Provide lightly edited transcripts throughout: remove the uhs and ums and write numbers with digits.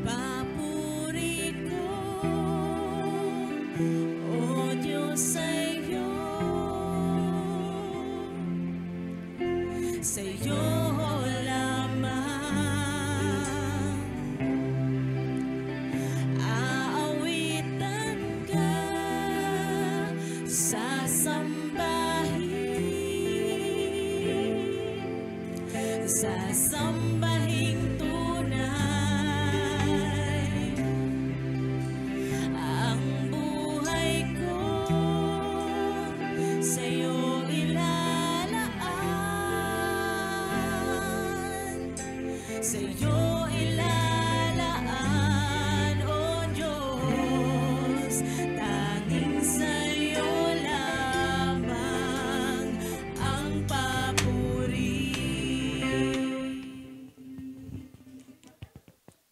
Papuri ko, O Diyos, sa'yo lamang aawitan ka, sasambahin tunay ang buhay ko, sa'yo ilalaan, sa'yo ilalaan, O Diyos, tanging sa'yo lamang ang papuri.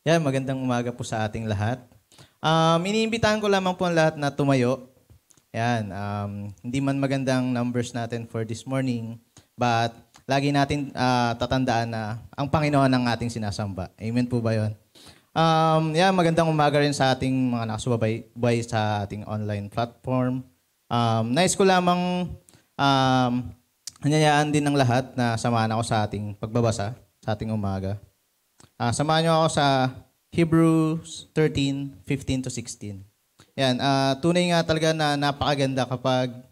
Yan, magandang umaga po sa ating lahat. Iniimbitahan ko lamang po ang lahat na tumayo. Yan, hindi man magandang numbers natin for this morning, but lagi natin tatandaan na ang Panginoon ang ating sinasamba. Amen po ba yun? Yan, magandang umaga rin sa ating mga nakasubaybay sa ating online platform. Nais ko lamang hanyayaan din ng lahat na samahan ako sa ating pagbabasa sa ating umaga. Samahan niyo ako sa Hebrews 13:15-16. Yan, tunay nga talaga na napakaganda kapag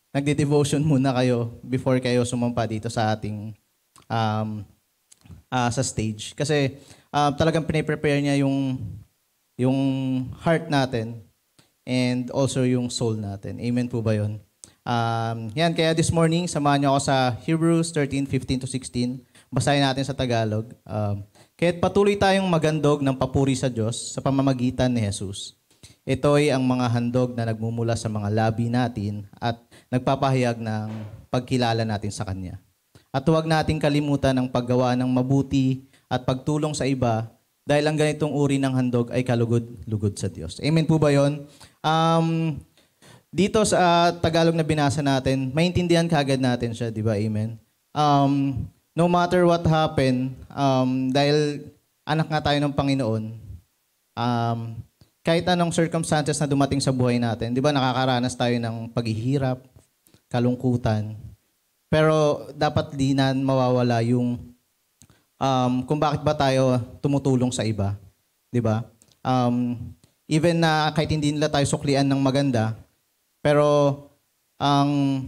nagde-devotion muna kayo before kayo sumampa dito sa ating sa stage. Kasi talagang piniprepare niya yung heart natin and also yung soul natin. Amen po ba yun? Yan, kaya this morning, samahan niyo ako sa Hebrews 13:15-16. Basahin natin sa Tagalog. Kaya't patuloy tayong magandog ng papuri sa Diyos sa pamamagitan ni Jesus. Ito'y ang mga handog na nagmumula sa mga labi natin at nagpapahayag ng pagkilala natin sa Kanya. At huwag nating kalimutan ang paggawa ng mabuti at pagtulong sa iba dahil ang ganitong uri ng handog ay kalugod-lugod sa Diyos. Amen po ba yun? Dito sa Tagalog na binasa natin, maintindihan kagad natin siya, di ba? Amen? No matter what happened, dahil anak nga tayo ng Panginoon, kahit anong circumstances na dumating sa buhay natin, di ba nakakaranas tayo ng paghihirap, kalungkutan, pero dapat di na mawawala yung kung bakit ba tayo tumutulong sa iba, di ba? Even na kahit hindi nila tayo suklian ng maganda, pero ang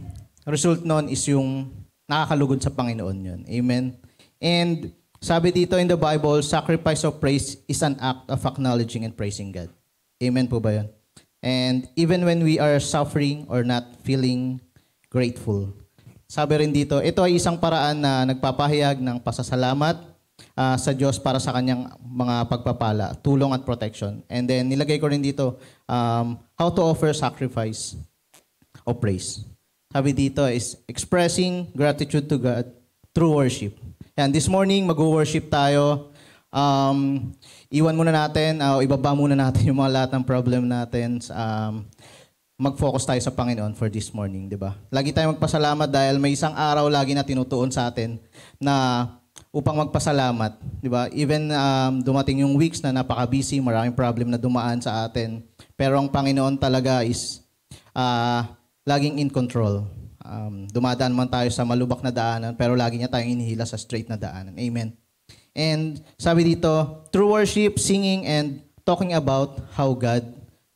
result nun is yung nakakalugod sa Panginoon yun. Amen? And sabi dito in the Bible, sacrifice of praise is an act of acknowledging and praising God. Amen po ba yun? And even when we are suffering or not feeling grateful, sabi rin dito, ito ay isang paraan na nagpapahayag ng pasasalamat sa Diyos para sa kanyang mga pagpapala, tulong at protection. And then nilagay ko rin dito, how to offer sacrifice of praise. Sabi dito is expressing gratitude to God through worship. Yan, this morning mag-worship tayo. Iwan muna natin, ibaba muna natin yung mga lahat ng problem natin. Mag-focus tayo sa Panginoon for this morning, di ba? Lagi tayong magpasalamat dahil may isang araw lagi na tinutuon sa atin na upang magpasalamat, di ba? Even dumating yung weeks na napaka-busy, maraming problem na dumaan sa atin. Pero ang Panginoon talaga is laging in control. Dumadaan man tayo sa malubak na daanan, pero lagi niya tayong inihila sa straight na daanan. Amen. And sabi dito, through worship, singing, and talking about how God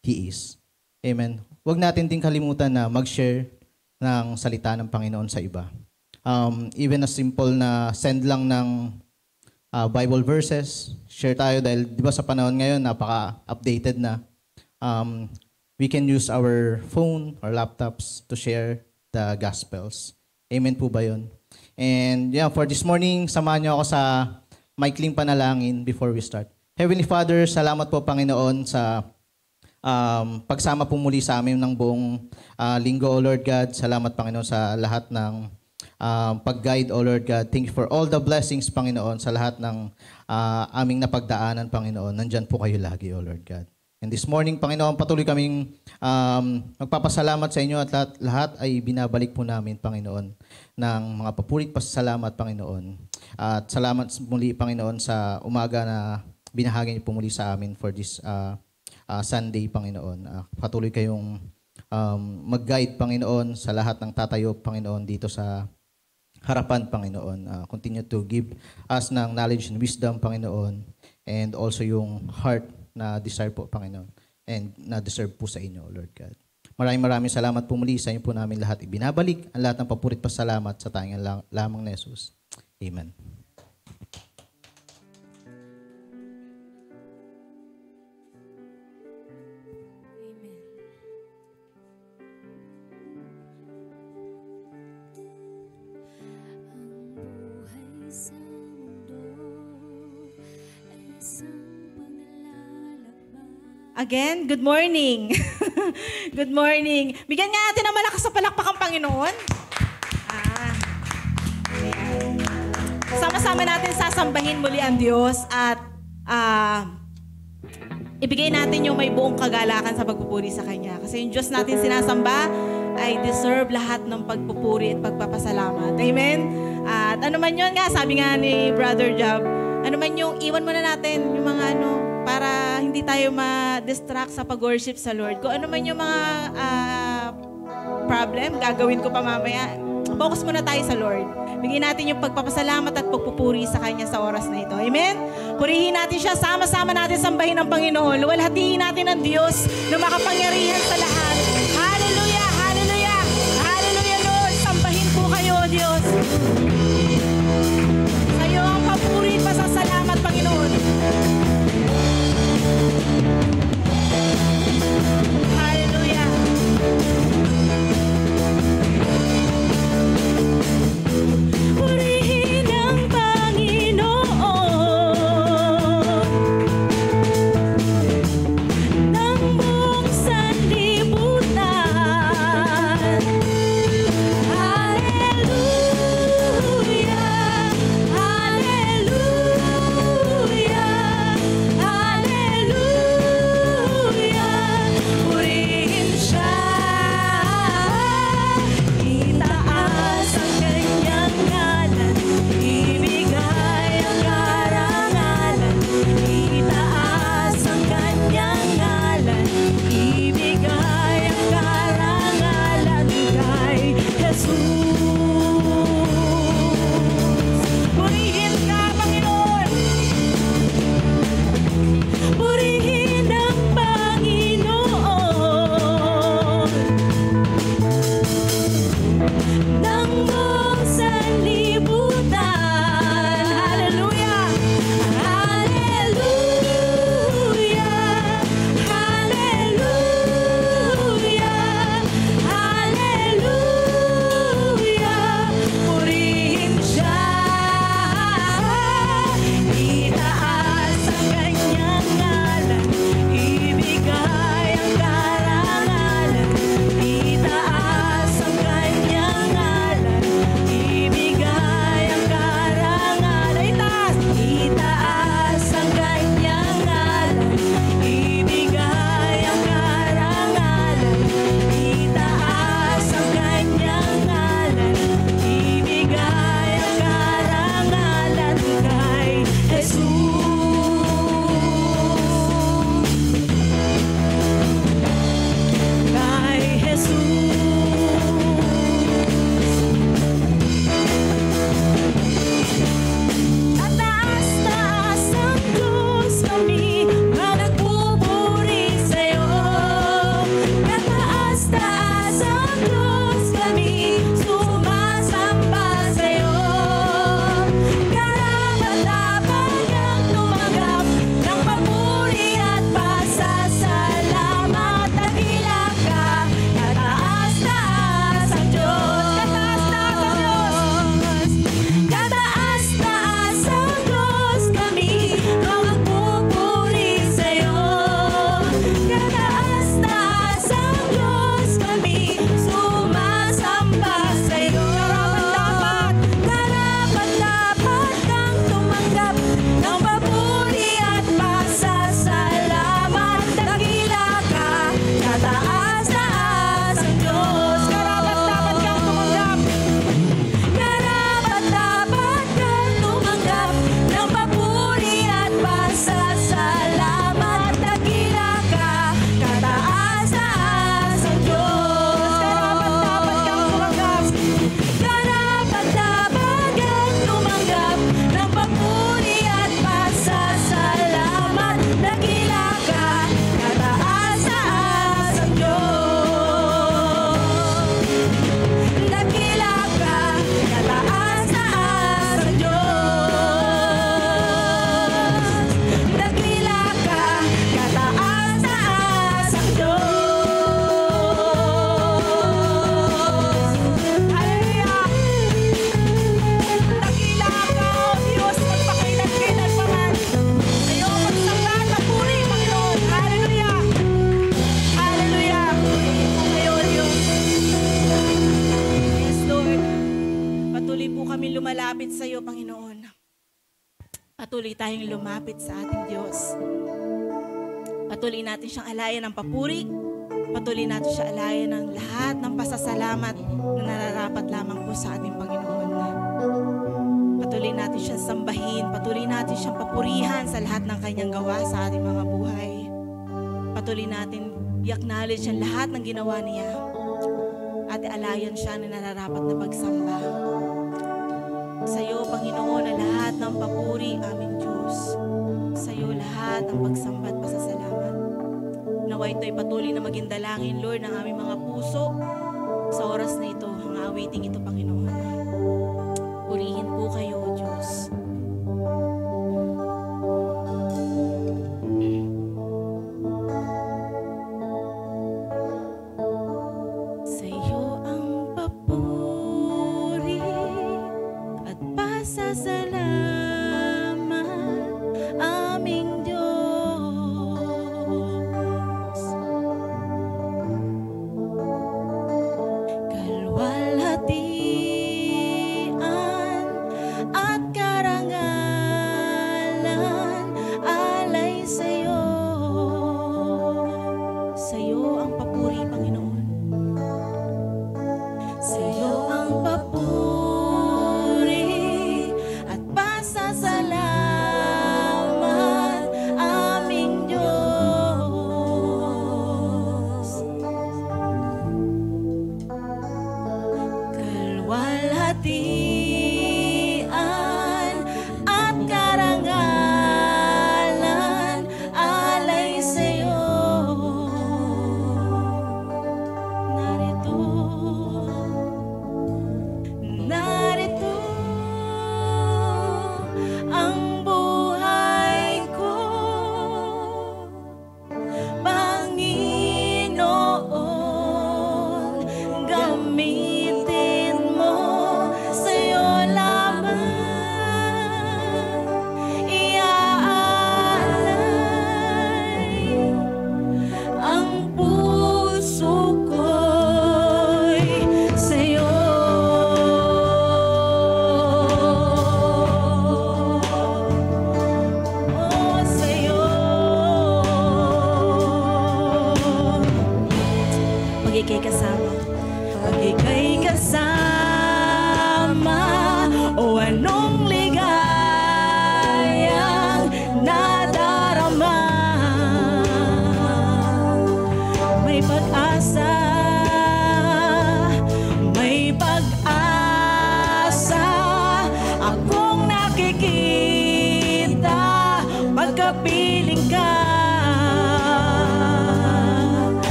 He is. Amen. Huwag natin din kalimutan na mag-share ng salita ng Panginoon sa iba. Even a simple na send lang ng Bible verses, share tayo dahil di ba sa panahon ngayon, napaka-updated na. We can use our phone or laptops to share the Gospels. Amen po ba yun? And yeah, for this morning, samahan niyo ako sa maikling panalangin before we start. Heavenly Father, salamat po Panginoon sa pagsama po muli sa amin ng buong linggo, O Lord God. Salamat Panginoon sa lahat ng pag-guide, O Lord God. Thank you for all the blessings, Panginoon, sa lahat ng aming napagdaanan, Panginoon. Nandyan po kayo lagi, O Lord God. And this morning, Panginoon, patuloy kaming magpapasalamat sa inyo at lahat ay binabalik po namin, Panginoon, ng mga papurit pasasalamat, Panginoon. At salamat muli, Panginoon, sa umaga na binahagi niyo po muli sa amin for this Sunday, Panginoon. Patuloy kayong mag-guide, Panginoon, sa lahat ng tatayo, Panginoon, dito sa harapan, Panginoon. Continue to give us ng knowledge and wisdom, Panginoon, and also yung heart na desire po, Panginoon, and na-deserve po sa inyo, Lord God. Maraming salamat po muli sa inyo po namin lahat. Ibinabalik ang lahat ng papurit pasalamat sa tanging lamang ni Jesus. Amen. Again, good morning. Good morning. Bigyan nga natin ng malakas sa palakpak ang Panginoon. Ayan. Sama-sama natin sasambahin muli ang Diyos at ibigay natin yung may buong kagalakan sa pagpupuri sa Kanya. Kasi yung Diyos natin sinasamba ay deserve lahat ng pagpupuri at pagpapasalamat. Amen? At ano man yun nga, sabi nga ni Brother Job, ano man yung iwan muna natin yung mga para hindi tayo ma-distract sa pag-worship sa Lord. Kung ano man yung mga problem, gagawin ko pa mamaya. Focus muna tayo sa Lord. Bigyan natin yung pagpapasalamat at pagpupuri sa Kanya sa oras na ito. Amen? Purihin natin siya. Sama-sama natin sambahin ang Panginoon. Luwalhatiin natin ang Diyos na makapangyarihan sa lahat. Hallelujah! Hallelujah! Hallelujah, Lord! Sambahin po kayo, Diyos. Sa iyo ang papuri at pasasalamat, Panginoon. Hallelujah. Purihin ang Panginoon ng buong sanlibutan. Hallelujah. Hallelujah. Hallelujah. Purihin siya. Itaas ang kanyang ngalan. Ibigay ang karangalan. Itaas ang kanyang ngalan. Ibigay ang karangalan kay Jesus. Purihin ka, Panginoon. Purihin ang Panginoon ng buong sanlibutan. Hallelujah! Hallelujah! Hallelujah! Hallelujah! Purihin siya. Itaas ang kanyang ngalan. Ibigay ang karangalan. Itaas ang kanyang ngalan. kami lumalapit sa iyo, Panginoon. Patuloy tayong lumapit sa ating Diyos. Patuloy natin siyang alayan ng papuri. Patuloy natin siya alayan ng lahat ng pasasalamat na nararapat lamang po sa ating Panginoon. Patuloy natin siyang sambahin. Patuloy natin siyang papurihan sa lahat ng kanyang gawa sa ating mga buhay. Patuloy natin i-acknowledge ang lahat ng ginawa niya. At alayan siya na nararapat na pagsamba. Sa iyo, Panginoon, na lahat ng papuri, aming Diyos. Sa iyo lahat ng pagsamba at pasasalamat. Naway ito'y patuloy na maging dalangin, Lord, ng aming mga puso sa oras na ito, ang awiting ito, Panginoon. Purihin po kayo, Diyos. Sa iyo ang papuri at pasasalamat, aming Diyos. Kalwalhatian at karangalan alay sa iyo. Sa iyo ang papuri, Panginoon. Sa iyo ang papuri at pasasalamat, aming Diyos. Kalwalhatian at karangalan alay sa iyo. Narito, narito ang buhay ko, Panginoon, gamitin mo sa iyo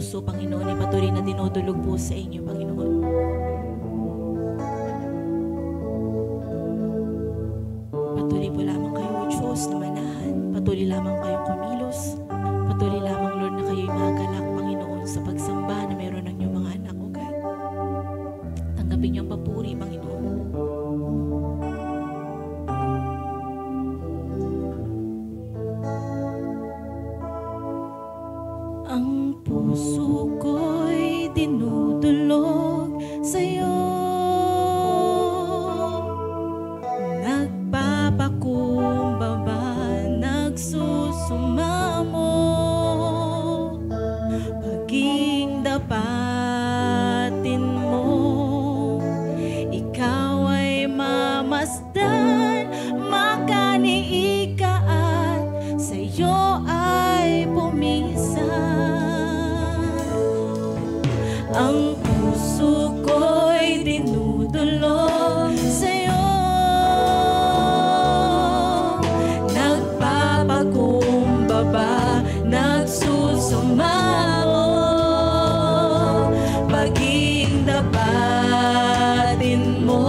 puso, Panginoon, ay patuloy na dinudulog po sa inyo, Panginoon. Patuloy po lamang kayo, O Diyos, na manahan. Patuloy lamang kayong kumilos. Patuloy lamang, Lord, na kayo'y magalak, Panginoon, sa pagsamba na meron ng inyong mga anak, O God. Tanggapin niyo ang papuri, Panginoon. Ang puso ko'y dinudulog sa'yo. Nagpapakumbaba, nagsusumamo. Paging dapatin mo, ikaw ay mamasdan, makaniika at sa'yo ay pumisan. Ang puso ko'y dinudulog sa'yo. Nagpapakumbaba, nagsusumamo. Paging dapatin mo,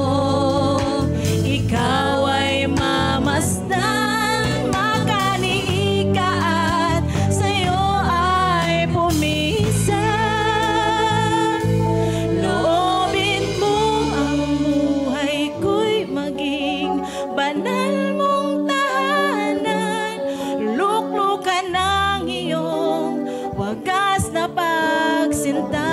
ikaw ay mamasdan, makaniika at sa'yo ay pumisan. Loobin mo ang buhay ko'y maging banal mong tahanan. Luklukan ng iyong wagas na pagsinta.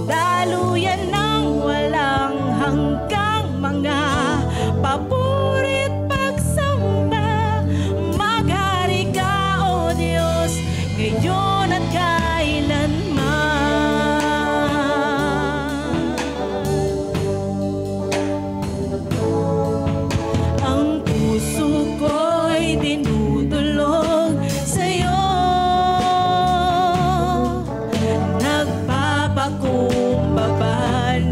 Daluyan ng walang hanggang mga papurit pagsamba. Maghari ka, O Diyos, ngayon at kailanman. Ang puso ko'y dinudulog sa'yo. Nagpapakumbaba,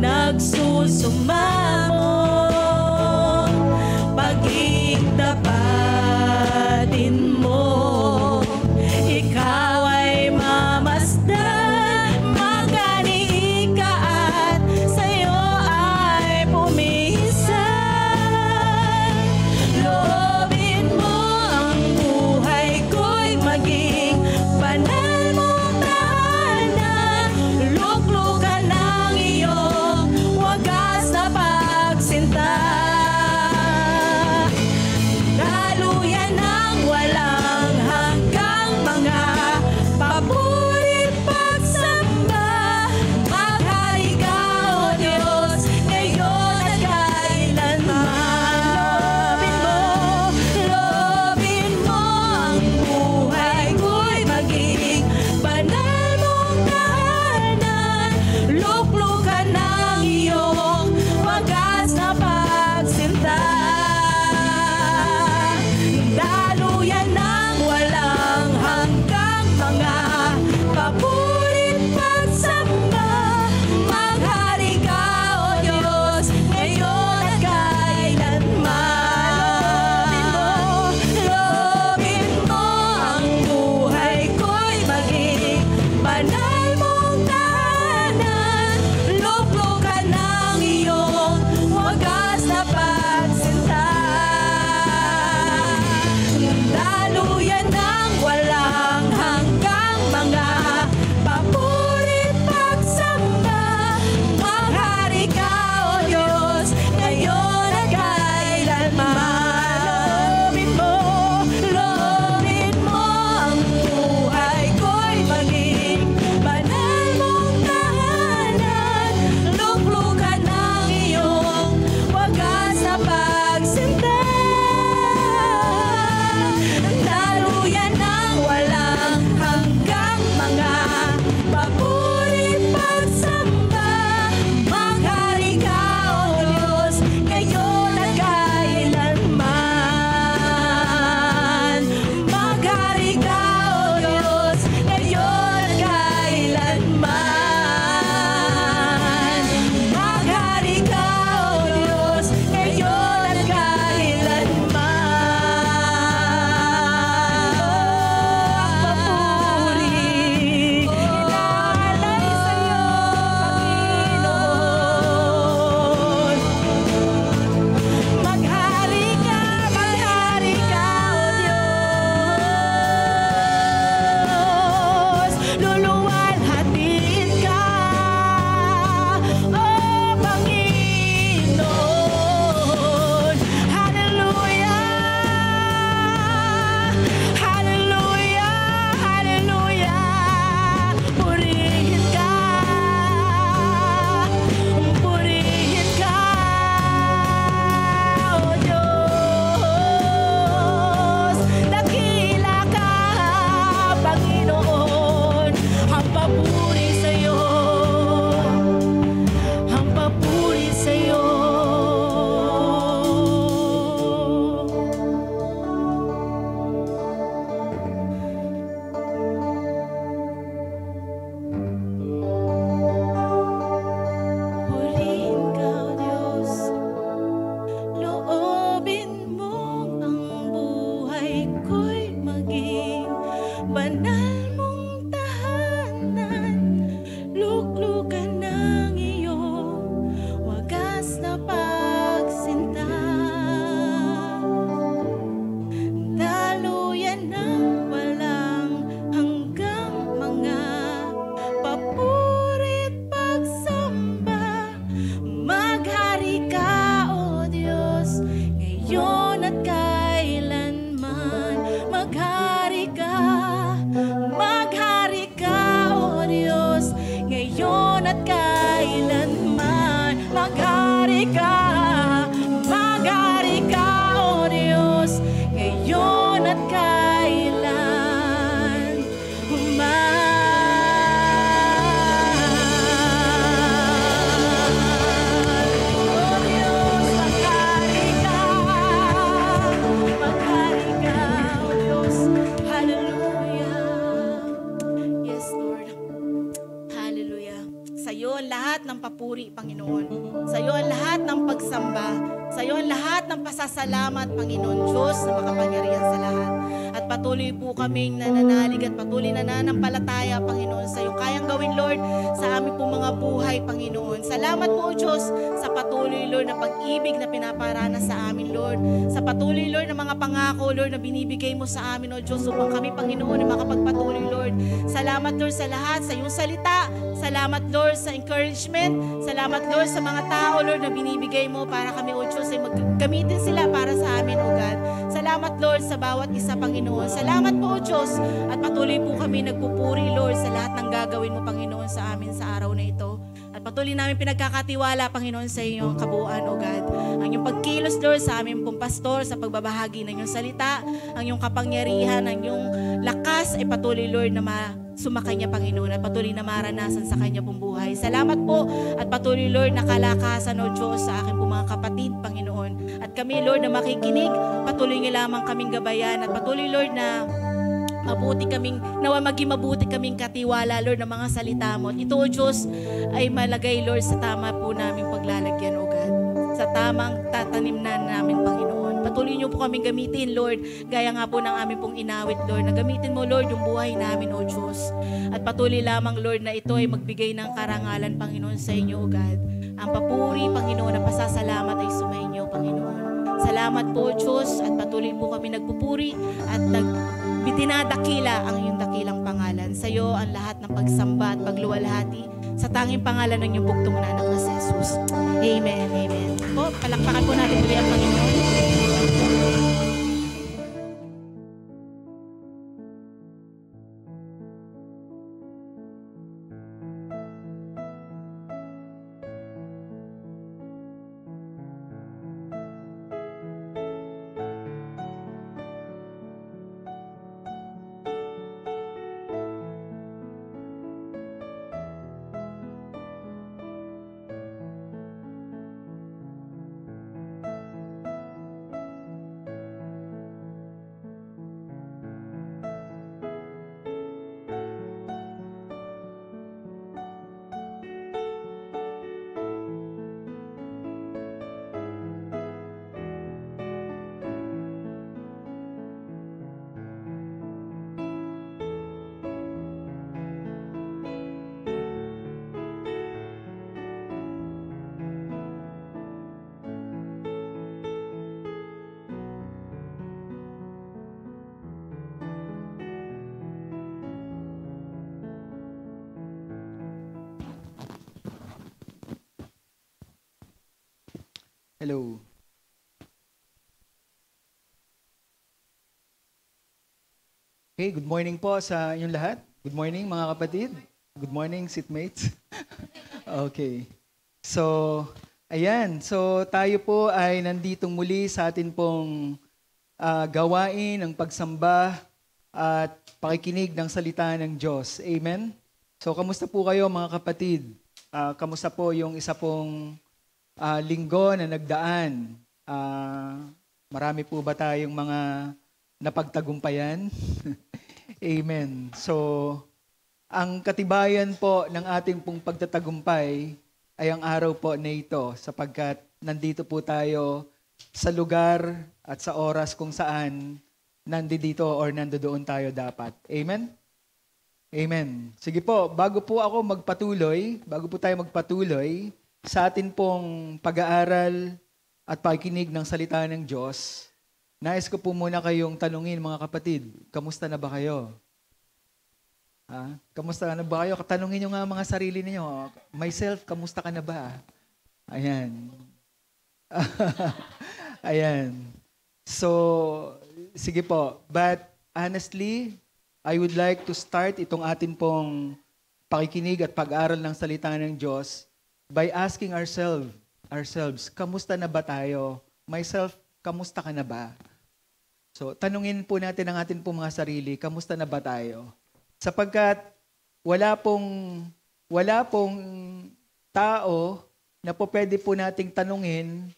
nagsusumamo. ngayon at kailanman. Maghari ka, O Diyos, ngayon at kailanman. Maghari ka, O Diyos, ngayon at kailanman. O Diyos, maghari ka, O Diyos. Hallelujah. Yes, Lord. Hallelujah. Sa iyo ang lahat ng papuri, Panginoon. Sa iyo ang lahat ng pagsamba. Sa iyo ang lahat ng pasasalamat, Panginoon Diyos na makapangyarihan sa lahat. At patuloy po kaming nananalig at patuloy na nananampalataya, Panginoon, sa iyo. Kayang gawin, Lord, sa aming po mga buhay, Panginoon. Salamat po, Diyos, sa patuloy, Lord, na pag-ibig na pinaparana sa amin, Lord. Sa patuloy, Lord, na mga pangako, Lord, na binibigay mo sa amin, O Diyos, upang kami, Panginoon, na makapagpatuloy, Lord. Salamat, Lord, sa lahat, sa iyong salita. Salamat, Lord, sa encouragement. Salamat, Lord, sa mga tao, Lord, na binibigay mo para kami, O Diyos, ay maggamitin sila para sa amin, O God. Salamat, Lord, sa bawat isa, Panginoon. Salamat po, O Diyos, at patuloy po kami nagpupuri, Lord, sa lahat ng gagawin mo, Panginoon, sa amin sa araw na ito. At patuloy namin pinagkakatiwala, Panginoon, sa iyong kabuuan, O God. Ang iyong pagkilos, Lord, sa aming pong pastor, sa pagbabahagi ng iyong salita, ang iyong kapangyarihan, ang iyong lakas, ay patuloy, Lord, na sumakay niya, Panginoon, at patuloy na maranasan sa kanya pong buhay. Salamat po, at patuloy, Lord, na kalakasan, O Diyos, sa aking pong mga kapatid, Panginoon. At kami, Lord, na makikinig, patuloy niyo lamang kaming gabayan, at patuloy, Lord, na maging mabuti kaming katiwala, Lord, ng mga salita mo. At ito, O Diyos, ay malagay, Lord, sa tama po naming paglalagyan, O God. Sa tamang tatanim na namin, Panginoon. Patuloy niyo po kaming gamitin, Lord, gaya nga po ng aming pong inawit, Lord, na gamitin mo, Lord, yung buhay namin, O Diyos. At patuloy lamang, Lord, na ito ay magbigay ng karangalan, Panginoon, sa inyo, O God. Ang papuri, Panginoon, na pasasalamat ay sumainyo, Panginoon. Salamat po, Diyos, at patuloy po kami nagpupuri at dinadakila ang iyong dakilang pangalan. Sa iyo ang lahat ng pagsamba at pagluwalhati sa tanging pangalan ng iyong bugtong na anak na si Jesus. Amen, amen. Po, palakpakan po natin muli ang Panginoon. Hello. Okay, good morning po sa inyong lahat. Good morning mga kapatid. Good morning seatmates. Okay. So, ayan. So, tayo po ay nandito muli sa atin pong gawain ng pagsamba at pakikinig ng salita ng Diyos. Amen? So, kamusta po kayo mga kapatid? Kamusta po yung isa pong linggo na nagdaan? Marami po ba tayong mga napagtagumpayan? Amen. So, ang katibayan po ng ating pong pagtatagumpay ay ang araw po na ito sapagkat nandito po tayo sa lugar at sa oras kung saan nandito or nandoon tayo dapat. Amen? Amen. Sige po, bago po tayo magpatuloy sa atin pong pag-aaral at pakikinig ng salita ng Diyos, nais ko po muna kayong tanungin mga kapatid, kamusta na ba kayo? Kamusta na ba kayo? Tanungin nyo nga mga sarili ninyo. Myself, kamusta ka na ba? Ayan. Ayan. So, sige po. But honestly, I would like to start itong atin pong pakikinig at pag-aral ng salita ng Diyos by asking ourselves, kamusta na ba tayo? Myself, kamusta ka na ba? So, tanungin po natin ang atin pong mga sarili, kamusta na ba tayo? Sapagkat wala pong tao na po pwede po nating tanungin,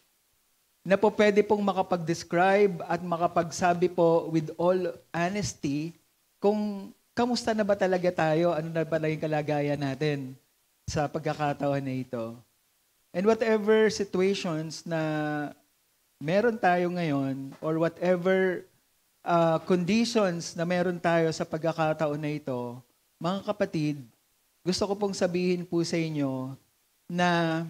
na po pwede pong makapag-describe at makapagsabi po with all honesty kung kamusta na ba talaga tayo, ano na ba yung kalagayan natin sa pagkakataon na ito. And whatever situations na meron tayo ngayon or whatever conditions na meron tayo sa pagkakataon na ito, mga kapatid, gusto ko pong sabihin po sa inyo na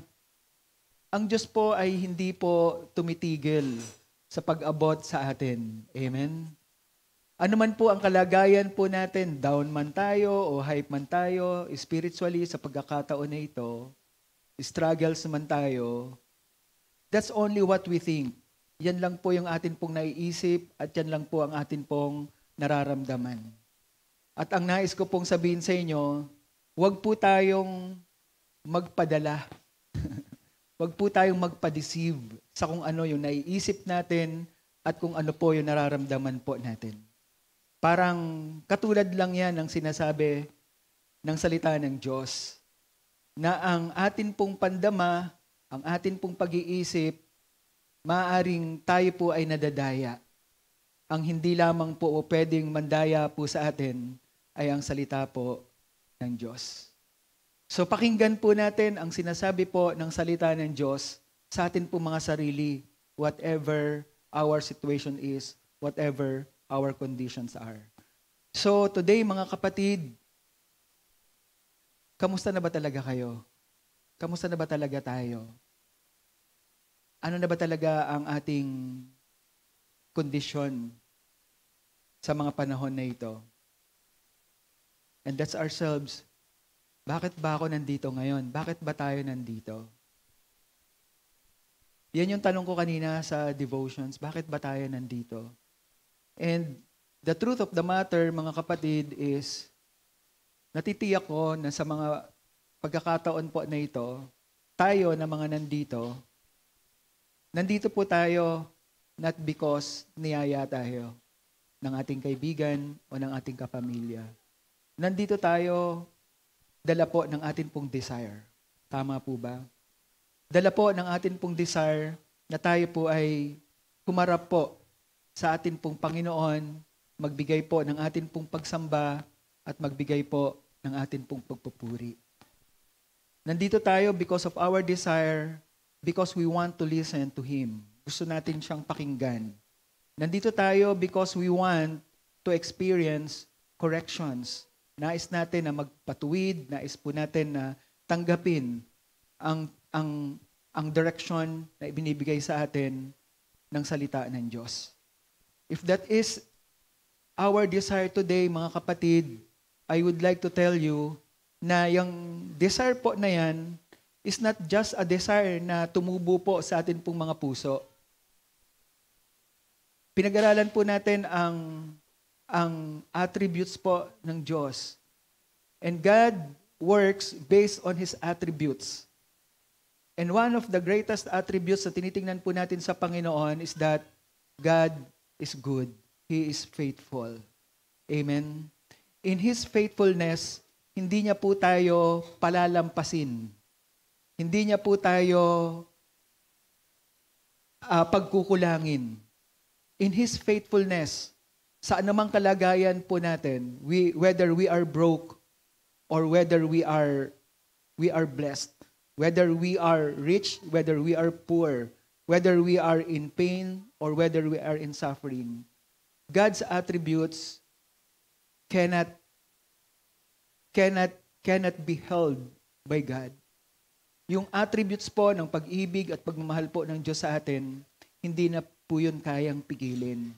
ang Diyos po ay hindi po tumitigil sa pag-abot sa atin. Amen? Ano man po ang kalagayan po natin, down man tayo o hype man tayo, spiritually sa pagkakataon na ito, struggles man tayo, that's only what we think. Yan lang po yung atin pong naiisip at yan lang po ang atin pong nararamdaman. At ang nais ko pong sabihin sa inyo, huwag po tayong magpadala. Huwag po tayong magpa-deceive sa kung ano yung naiisip natin at kung ano po yung nararamdaman po natin. Parang katulad lang yan ang sinasabi ng salita ng Diyos na ang atin pong pandama, ang atin pong pag-iisip, maaaring tayo po ay nadadaya. Ang hindi lamang po o pwedeng mandaya po sa atin ay ang salita po ng Diyos. So pakinggan po natin ang sinasabi po ng salita ng Diyos sa atin po mga sarili, whatever our situation is, whatever our conditions are. So today mga kapatid, kamusta na ba talaga kayo? Kamusta na ba talaga tayo? Ano na ba talaga ang ating kondisyon sa mga panahon na ito? And that's ourselves. Bakit ba ako nandito ngayon? Bakit ba tayo nandito? Yan yung tanong ko kanina sa devotions. Bakit ba tayo nandito? And the truth of the matter, mga kapatid, is natitiyak ko na sa mga pagkakataon po na ito, tayo na mga nandito po tayo not because niyaya tayo ng ating kaibigan o ng ating kapamilya. Nandito tayo dala po ng atin pong desire. Tama po ba? Dala po ng atin pong desire na tayo po ay humarap po sa atin pong Panginoon, magbigay po ng atin pong pagsamba at magbigay po ng atin pong pagpupuri. Nandito tayo because of our desire, because we want to listen to Him. Gusto natin siyang pakinggan. Nandito tayo because we want to experience corrections. Nais natin na magpatuwid, nais po natin na tanggapin ang direction na ibinibigay sa atin ng salita ng Diyos. If that is our desire today, mga kapatid, I would like to tell you na yung desire po na yan is not just a desire na tumubo po sa atin pong mga puso. Pinag-aralan po natin ang attributes po ng Diyos. And God works based on His attributes. And one of the greatest attributes na tinitingnan po natin sa Panginoon is that God is good. He is faithful. Amen? In His faithfulness, hindi niya po tayo palalampasin. Hindi niya po tayo pagkukulangin. In His faithfulness, sa anumang kalagayan po natin, whether we are broke or whether we are blessed, whether we are rich, whether we are poor, whether we are in pain or whether we are in suffering, God's attributes cannot be held by God. Yung attributes po ng pag-ibig at pagmamahal po ng Diyos sa atin, hindi na po yun kayang pigilin.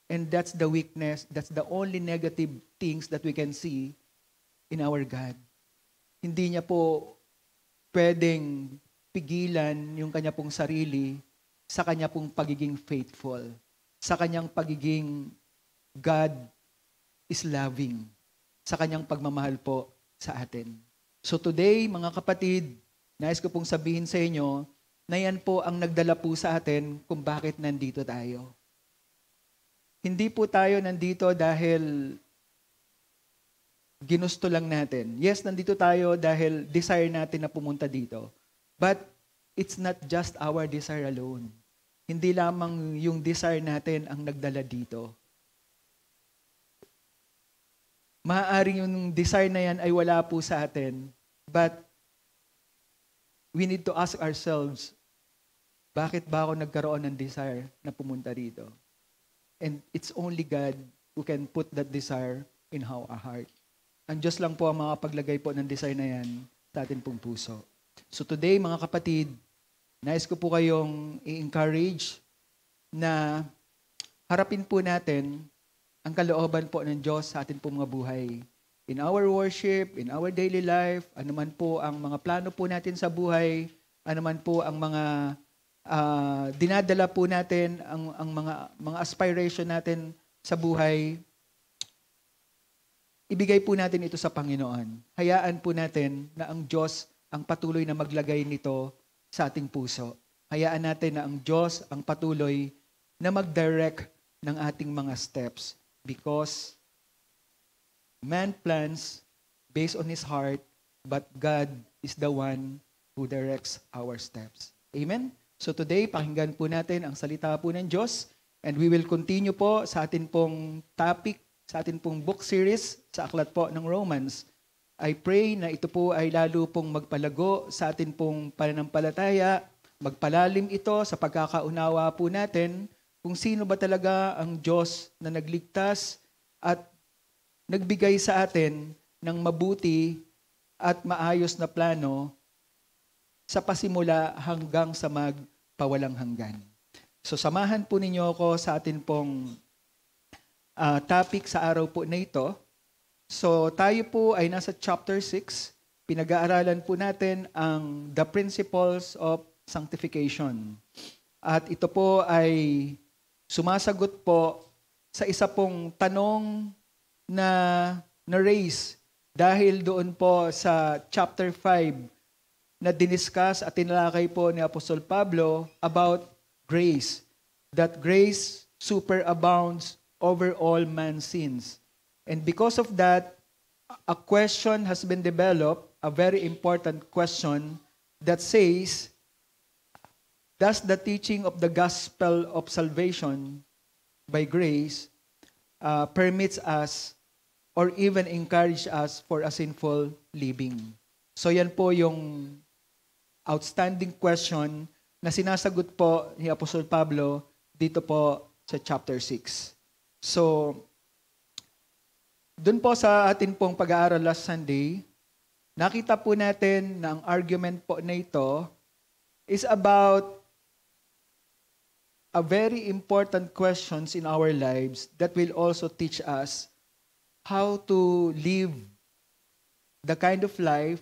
And that's the weakness, that's the only negative things that we can see in our God. Hindi niya po pwedeng pigilan yung kanya pong sarili sa kanya pong pagiging faithful, sa kanyang pagiging God is loving, sa kanyang pagmamahal po sa atin. So today, mga kapatid, nais ko pong sabihin sa inyo na yan po ang nagdala po sa atin kung bakit nandito tayo. Hindi po tayo nandito dahil ginusto lang natin. Yes, nandito tayo dahil desire natin na pumunta dito. But it's not just our desire alone. Hindi lamang yung desire natin ang nagdala dito. Maaaring yung desire na yan ay wala po sa atin, but we need to ask ourselves, bakit ba ako nagkaroon ng desire na pumunta dito? And it's only God who can put that desire in our heart. Ang Diyos lang po ang makapaglagay po ng desire na yan sa ating pong puso. So today, mga kapatid, nais ko po kayong i-encourage na harapin po natin ang kalooban po ng Diyos sa ating pong mga buhay. In our worship, in our daily life, anuman po ang mga plano po natin sa buhay, anuman po ang mga dinadala po natin, ang mga aspiration natin sa buhay, ibigay po natin ito sa Panginoon. Hayaan po natin na ang Diyos ang patuloy na maglagay nito sa ating puso. Hayaan natin na ang Diyos ang patuloy na mag-direct ng ating mga steps. Because man plans based on his heart, but God is the one who directs our steps. Amen? So today, pakinggan po natin ang salita po ng Diyos, and we will continue po sa atin pong topic, sa atin pong book series sa aklat po ng Romans. I pray na ito po ay lalo pong magpalago sa atin pong pananampalataya, magpalalim ito sa pagkakaunawa po natin kung sino ba talaga ang Diyos na nagligtas at nagbigay sa atin ng mabuti at maayos na plano sa pasimula hanggang sa magpawalang hanggan. So samahan po ninyo ako sa atin pong topic sa araw po na ito. So tayo po ay nasa chapter 6. Pinag-aaralan po natin ang the principles of sanctification. At ito po ay sumasagot po sa isa pong tanong na na-raise dahil doon po sa chapter 5 na diniscuss at tinalakay po ni Apostol Pablo about grace. That grace superabounds over all man's sins. And because of that, a question has been developed, a very important question that says, does the teaching of the gospel of salvation by grace permits us or even encourage us for a sinful living? So yan po yung outstanding question na sinasagot po ni Apostol Pablo dito po sa chapter 6. So, dun po sa atin pong pag-aaral last Sunday, nakita po natin na ang argument po na ito is about a very important questions in our lives that will also teach us how to live the kind of life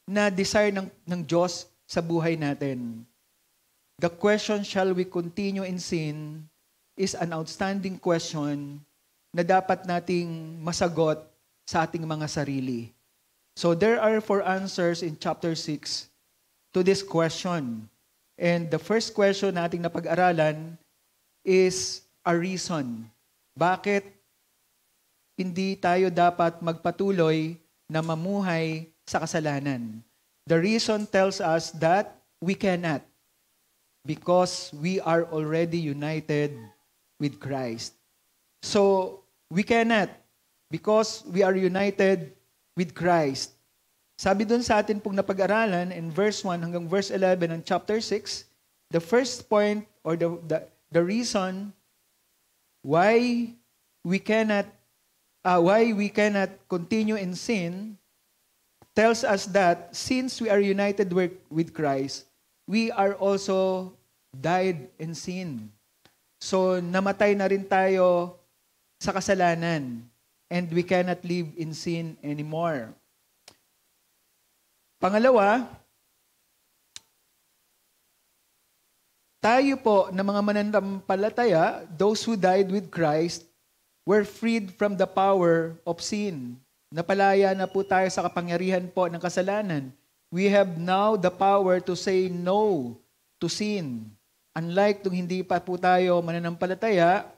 na desire ng Diyos sa buhay natin. The question, shall we continue in sin, is an outstanding question na dapat nating masagot sa ating mga sarili. So there are 4 answers in chapter 6 to this question. And the first question na ating napag-aralan is a reason. Bakit hindi tayo dapat magpatuloy na mamuhay sa kasalanan? The reason tells us that we cannot because we are already united with Christ. So, we cannot because we are united with Christ. Sabi dun sa atin pong napag-aralan in verse 1 hanggang verse 11 ng chapter 6, the first point or the reason why we cannot continue in sin tells us that since we are united with Christ, we are also died in sin. So, namatay na rin tayo sa kasalanan and we cannot live in sin anymore. Pangalawa, tayo po na mga mananampalataya, those who died with Christ, were freed from the power of sin. Napalaya na po tayo sa kapangyarihan po ng kasalanan. We have now the power to say no to sin. Unlike nung hindi pa po tayo mananampalataya,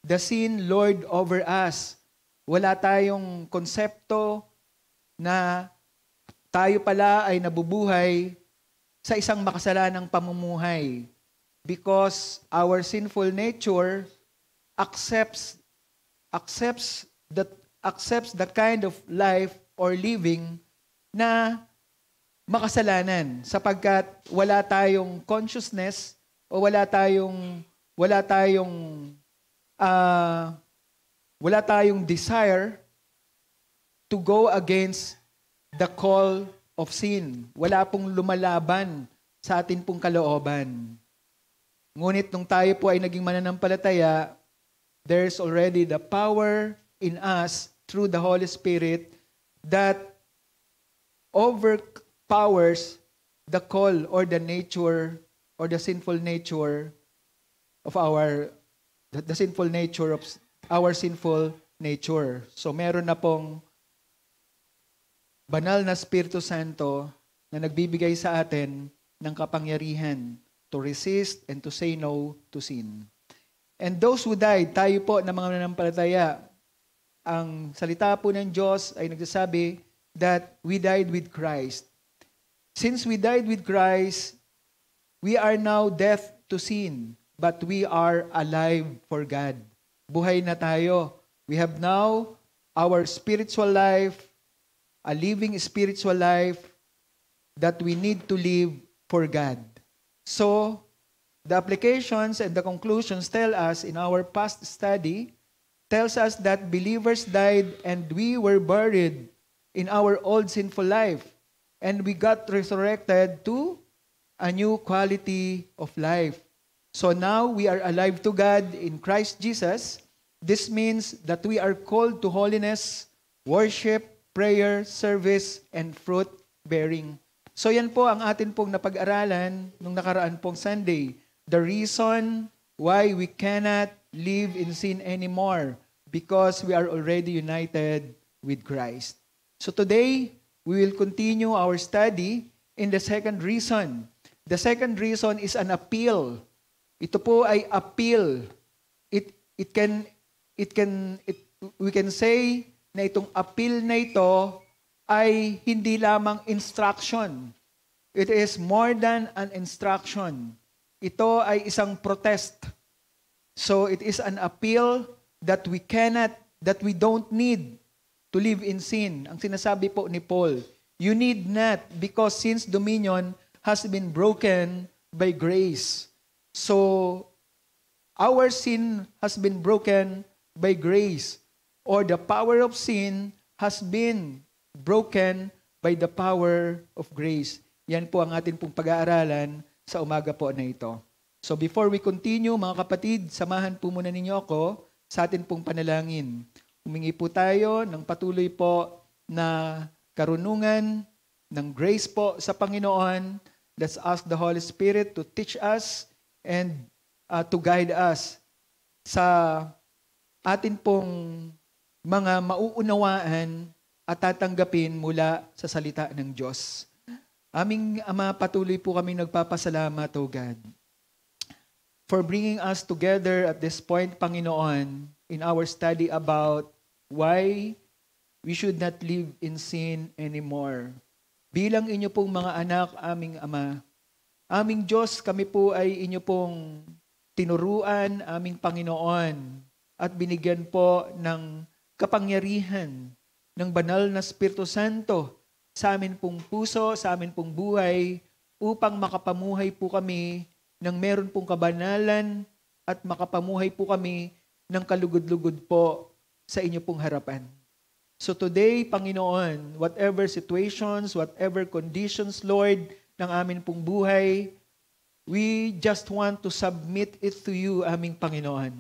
the sin lord over us. Wala tayong konsepto na tayo pala ay nabubuhay sa isang makasalanang pamumuhay. Because our sinful nature accepts that kind of life or living na makasalanan, sapagkat wala tayong consciousness o wala tayong desire to go against the call of sin. Wala pong lumalaban sa atin pong kalooban. Ngunit nung tayo po ay naging mananampalataya, there's already the power in us through the Holy Spirit that overpowers the call or the nature or the sinful nature of our sinful nature. So meron na pong banal na Espiritu Santo na nagbibigay sa atin ng kapangyarihan to resist and to say no to sin. And those who died, tayo po na mga mananampalataya, ang salita po ng Diyos ay nagsasabi that we died with Christ. Since we died with Christ, we are now dead to sin, but we are alive for God. Buhay na tayo. We have now our spiritual life, a living spiritual life that we need to live for God. So, the applications and the conclusions tell us in our past study, tells us that believers died and we were buried in our old sinful life. And we got resurrected to a new quality of life. So now we are alive to God in Christ Jesus. This means that we are called to holiness, worship, prayer, service, and fruit-bearing. So yan po ang atin pong napag-aralan nung nakaraan pong Sunday. The reason why we cannot live in sin anymore, because we are already united with Christ. So today, we will continue our study in the second reason. The second reason is an appeal. Ito po ay appeal. We can say na itong appeal na ito ay hindi lamang instruction. It is more than an instruction. Ito ay isang protest. So it is an appeal that we don't need to live in sin. Ang sinasabi po ni Paul, you need not, because sin's dominion has been broken by grace. So our sin has been broken by grace, or the power of sin has been broken by the power of grace. Yan po ang atin pong pag-aaralan sa umaga po na ito. So before we continue, mga kapatid, samahan po muna ninyo ako sa atin pong panalangin. Humingi po tayo ng patuloy po na karunungan, ng grace po sa Panginoon. Let's ask the Holy Spirit to teach us and to guide us sa atin pong mga mauunawaan at tatanggapin mula sa salita ng Diyos. Aming Ama, patuloy po kami nagpapasalamat, O God, for bringing us together at this point, Panginoon, in our study about why we should not live in sin anymore. Bilang inyo pong mga anak, aming Ama, aming Diyos, kami po ay inyo pong tinuruan, aming Panginoon, at binigyan po ng kapangyarihan ng banal na Espiritu Santo sa amin pong puso, sa amin pong buhay, upang makapamuhay po kami ng meron pong kabanalan at makapamuhay po kami ng kalugod-lugod po sa inyo pong harapan. So today, Panginoon, whatever situations, whatever conditions, Lord, ng amin pong buhay, we just want to submit it to you, aming Panginoon.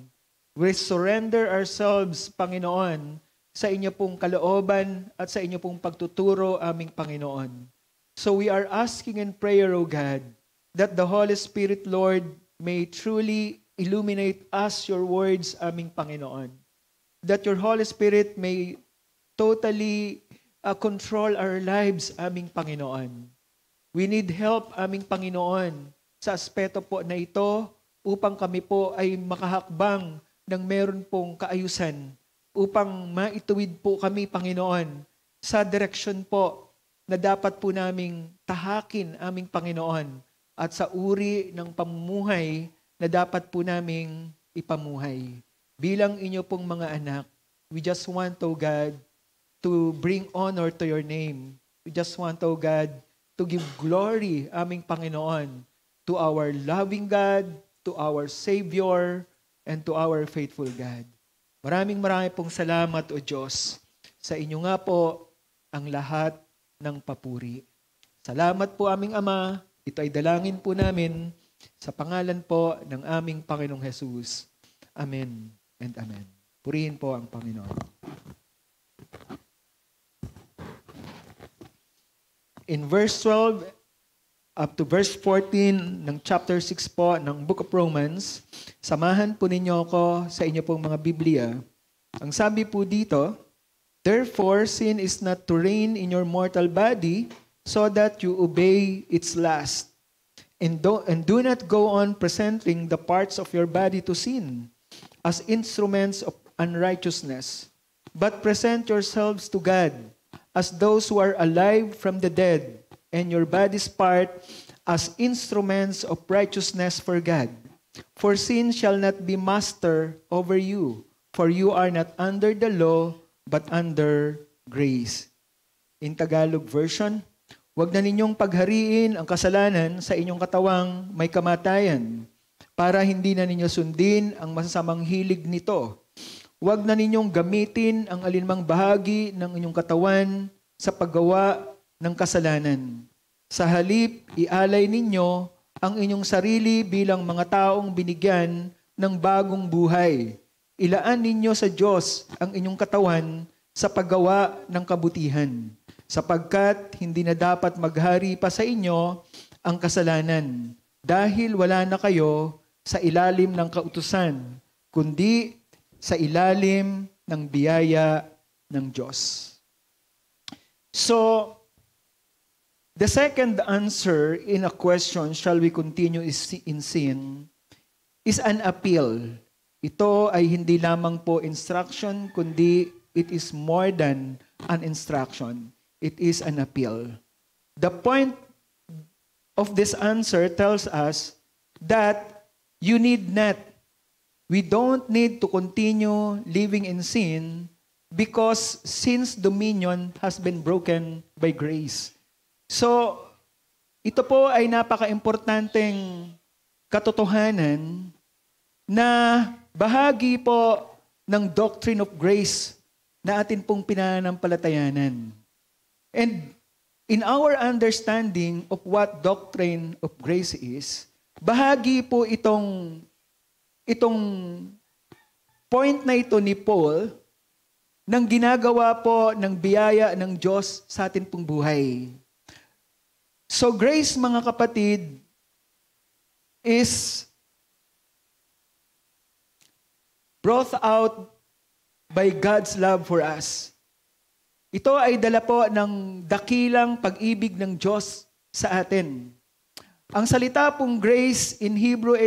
We surrender ourselves, Panginoon, sa inyo pong kalooban at sa inyo pong pagtuturo, aming Panginoon. So we are asking in prayer, O God, that the Holy Spirit, Lord, may truly illuminate us your words, aming Panginoon. That your Holy Spirit may totally control our lives, aming Panginoon. We need help, aming Panginoon, sa aspeto po na ito upang kami po ay makahakbang ng meron pong kaayusan, upang maituwid po kami, Panginoon, sa direksyon po na dapat po naming tahakin, aming Panginoon, at sa uri ng pamumuhay na dapat po naming ipamuhay. Bilang inyo pong mga anak, we just want, O God, to bring honor to your name. We just want, O God, to give glory, aming Panginoon, to our loving God, to our Savior, and to our faithful God. Maraming pong salamat, O Diyos, sa inyo nga po ang lahat ng papuri. Salamat po, aming Ama. Ito ay dalangin po namin sa pangalan po ng aming Panginoong Jesus. Amen and amen. Purihin po ang Panginoon. In verse 12 up to verse 14 ng chapter 6 po ng Book of Romans, samahan po ninyo ako sa inyo pong mga Biblia. Ang sabi po dito, therefore sin is not to reign in your mortal body, so that you obey its lust. And do not go on presenting the parts of your body to sin as instruments of unrighteousness, but present yourselves to God as those who are alive from the dead, and your body's part as instruments of righteousness for God. For sin shall not be master over you, for you are not under the law, but under grace. In Tagalog version, huwag na ninyong paghariin ang kasalanan sa inyong katawang may kamatayan, para hindi na ninyo sundin ang masasamang hilig nito. Huwag na ninyong gamitin ang alinmang bahagi ng inyong katawan sa paggawa ng kasalanan. Sa halip, ialay ninyo ang inyong sarili bilang mga taong binigyan ng bagong buhay. Ilaan ninyo sa Diyos ang inyong katawan sa paggawa ng kabutihan, sapagkat hindi na dapat maghari pa sa inyo ang kasalanan, dahil wala na kayo sa ilalim ng kautusan, kundi sa ilalim ng biyaya ng Diyos. So, the second answer in a question, shall we continue in sin, is an appeal. Ito ay hindi lamang po instruction, kundi it is more than an instruction. It is an appeal. The point of this answer tells us that we don't need to continue living in sin because sin's dominion has been broken by grace. So, ito po ay napaka-importanteng katotohanan na bahagi po ng doctrine of grace na atin pong pinanampalatayanan. And in our understanding of what doctrine of grace is, bahagi po itong point na ito ni Paul ng ginagawa po ng biyaya ng Diyos sa atin pong buhay. So grace, mga kapatid, is brought out by God's love for us. Ito ay dala po ng dakilang pag-ibig ng Diyos sa atin. Ang salita pong grace in Hebrew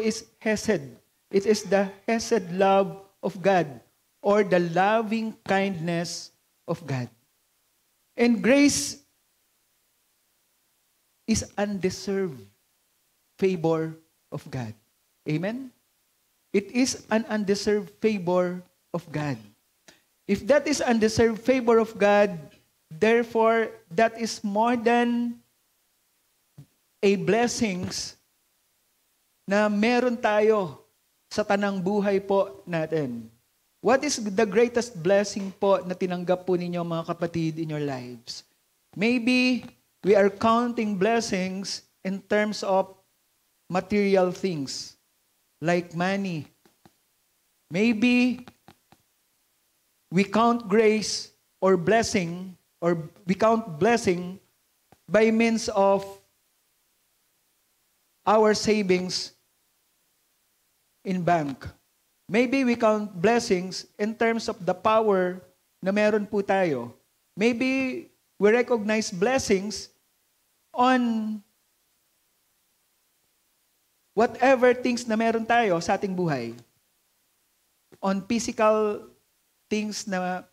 is hesed. It is the hesed love of God or the loving kindness of God. And grace is undeserved favor of God. Amen? It is an undeserved favor of God. If that is undeserved favor of God, therefore, that is more than a blessings na meron tayo sa tanang buhay po natin. What is the greatest blessing po na tinanggap po ninyo, mga kapatid, in your lives? Maybe we are counting blessings in terms of material things, like money. Maybe we count grace or blessing, or we count blessing by means of our savings in bank. Maybe we count blessings in terms of the power na meron po tayo. Maybe we recognize blessings on whatever things na meron tayo sa ating buhay. On physical things na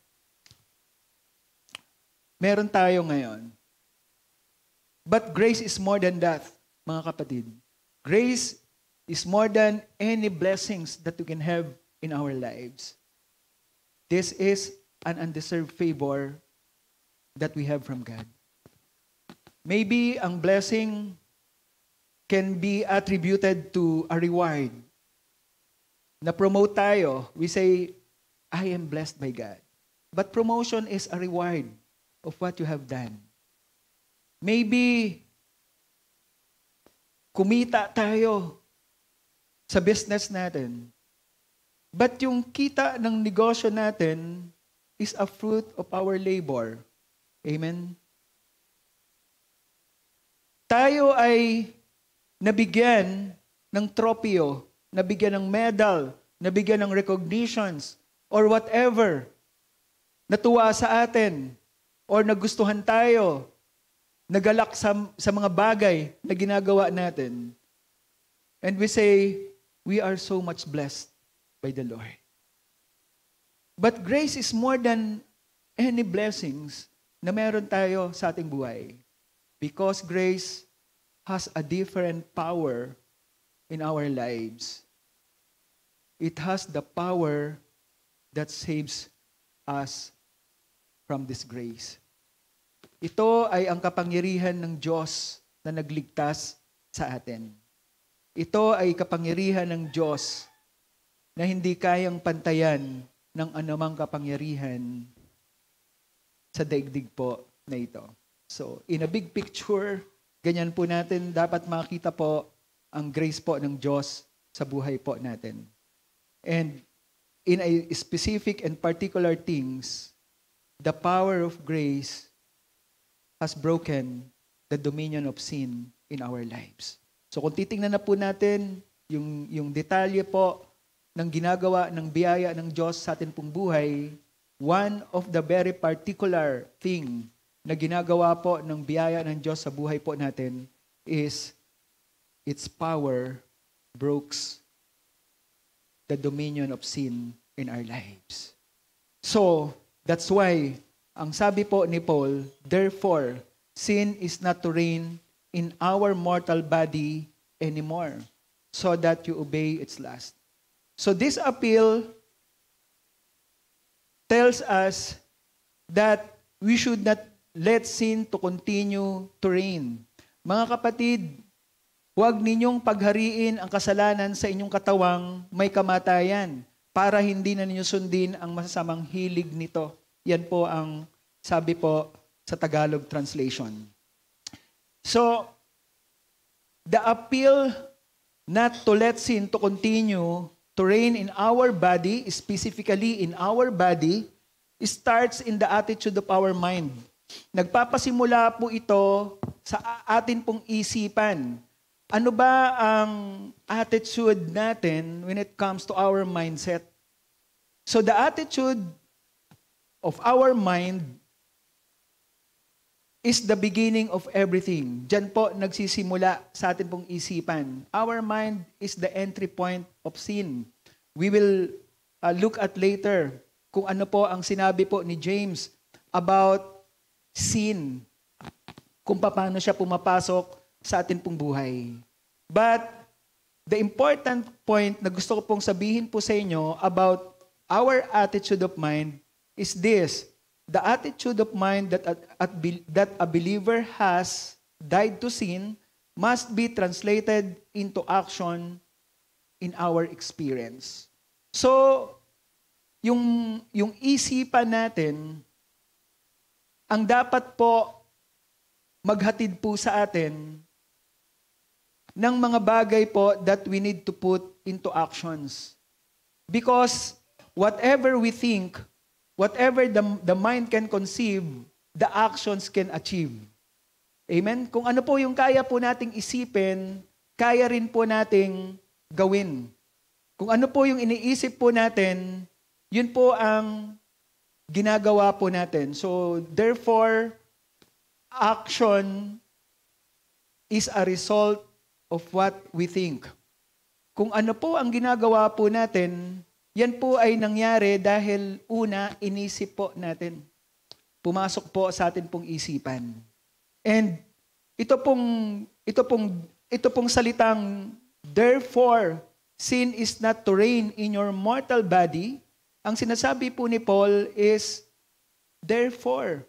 meron tayo ngayon. But grace is more than that, mga kapatid. Grace is more than any blessings that we can have in our lives. This is an undeserved favor that we have from God. Maybe ang blessing can be attributed to a reward. Na-promote tayo, we say, I am blessed by God. But promotion is a reward of what you have done. Maybe kumita tayo sa business natin. But yung kita ng negosyo natin is a fruit of our labor. Amen? Tayo ay nabigyan ng tropeo, nabigyan ng medal, nabigyan ng recognitions, or whatever, natuwa sa atin, or nagustuhan tayo, nagalak sa mga bagay na ginagawa natin. And we say, we are so much blessed by the Lord. But grace is more than any blessings na meron tayo sa ating buhay. Because grace has a different power in our lives. It has the power that saves us from this grace. Ito ay ang kapangyarihan ng Diyos na nagligtas sa atin. Ito ay kapangyarihan ng Diyos na hindi kayang pantayan ng anumang kapangyarihan sa daigdig po na ito. So, in a big picture, ganyan po natin dapat makita po ang grace po ng Diyos sa buhay po natin. And in a specific and particular things, the power of grace has broken the dominion of sin in our lives. So kung titingnan na po natin yung detalye po ng ginagawa ng biyaya ng Diyos sa atin pong buhay, one of the very particular thing na ginagawa po ng biyaya ng Diyos sa buhay po natin is its power breaks the dominion of sin in our lives. So, that's why, ang sabi po ni Paul, therefore, sin is not to reign in our mortal body anymore, so that you obey its lust. So this appeal tells us that we should not let sin to continue to reign. Mga kapatid, huwag ninyong paghariin ang kasalanan sa inyong katawang may kamatayan para hindi na ninyo sundin ang masasamang hilig nito. Yan po ang sabi po sa Tagalog translation. So, the appeal not to let sin to continue to reign in our body, specifically in our body, starts in the attitude of our mind. Nagpapasimula po ito sa atin pong isipan. Ano ba ang attitude natin when it comes to our mindset? So the attitude of our mind is the beginning of everything. Diyan po nagsisimula sa atin pong isipan. Our mind is the entry point of sin. We will look at later kung ano po ang sinabi po ni James about sin. Kung paano siya pumapasok sa atin pong buhay. But the important point na gusto ko pong sabihin po sa inyo about our attitude of mind is this. The attitude of mind that a believer has died to sin must be translated into action in our experience. So, yung isipan natin, ang dapat po maghatid po sa atin ng mga bagay po that we need to put into actions. Because whatever we think, whatever the mind can conceive, the actions can achieve. Amen? Kung ano po yung kaya po nating isipin, kaya rin po nating gawin. Kung ano po yung iniisip po natin, yun po ang ginagawa po natin. So, therefore, action is a result of what we think. Kung ano po ang ginagawa po natin, yan po ay nangyari dahil una, inisip po natin. Pumasok po sa atin pong isipan. And ito pong salitang, therefore, sin is not to reign in your mortal body. Ang sinasabi po ni Paul is, therefore,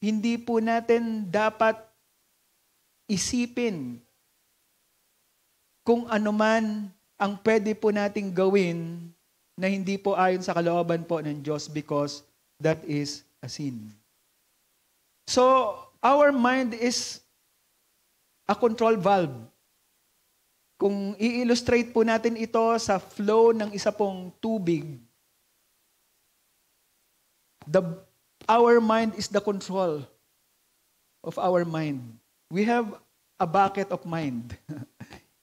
hindi po natin dapat isipin kung ano man ang pwede po nating gawin na hindi po ayon sa kalooban po ng Diyos because that is a sin. So, our mind is a control valve. Kung i-illustrate po natin ito sa flow ng isa pong tubig, our mind is the control of our mind. We have a bucket of mind.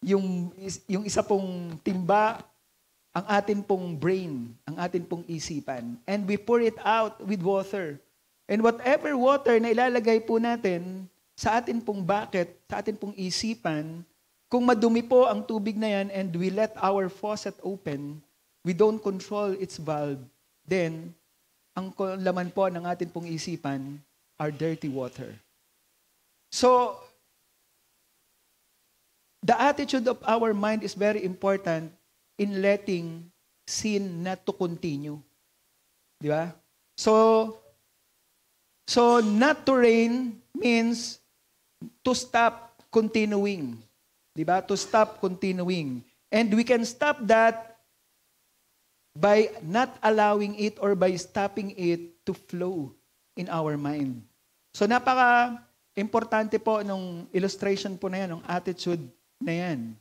yung isa pong timba, ang atin pong brain, ang atin pong isipan. And we pour it out with water. And whatever water na ilalagay po natin sa atin pong bucket, sa atin pong isipan, kung madumi po ang tubig na yan and we let our faucet open, we don't control its valve, then ang laman po ng atin pong isipan are dirty water. So, the attitude of our mind is very important in letting sin not to continue. Di ba? So not to reign means to stop continuing. Di ba? To stop continuing. And we can stop that by not allowing it or by stopping it to flow in our mind. So napaka-importante po nung illustration po na yan, nung attitude na yan.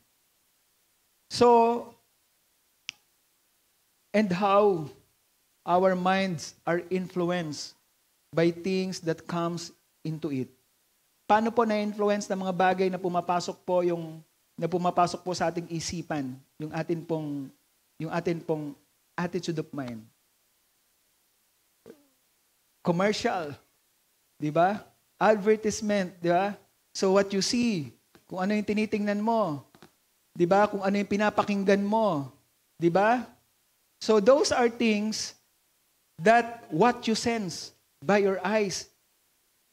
So, and how our minds are influenced by things that comes into it. Paano po na-influence ng mga bagay na pumapasok po sa ating isipan, yung atin pong attitude of mind. Commercial, di ba? Advertisement, di ba? So what you see, kung ano yung tinitingnan mo, di ba? Kung ano yung pinapakinggan mo, di ba? So those are things that what you sense by your eyes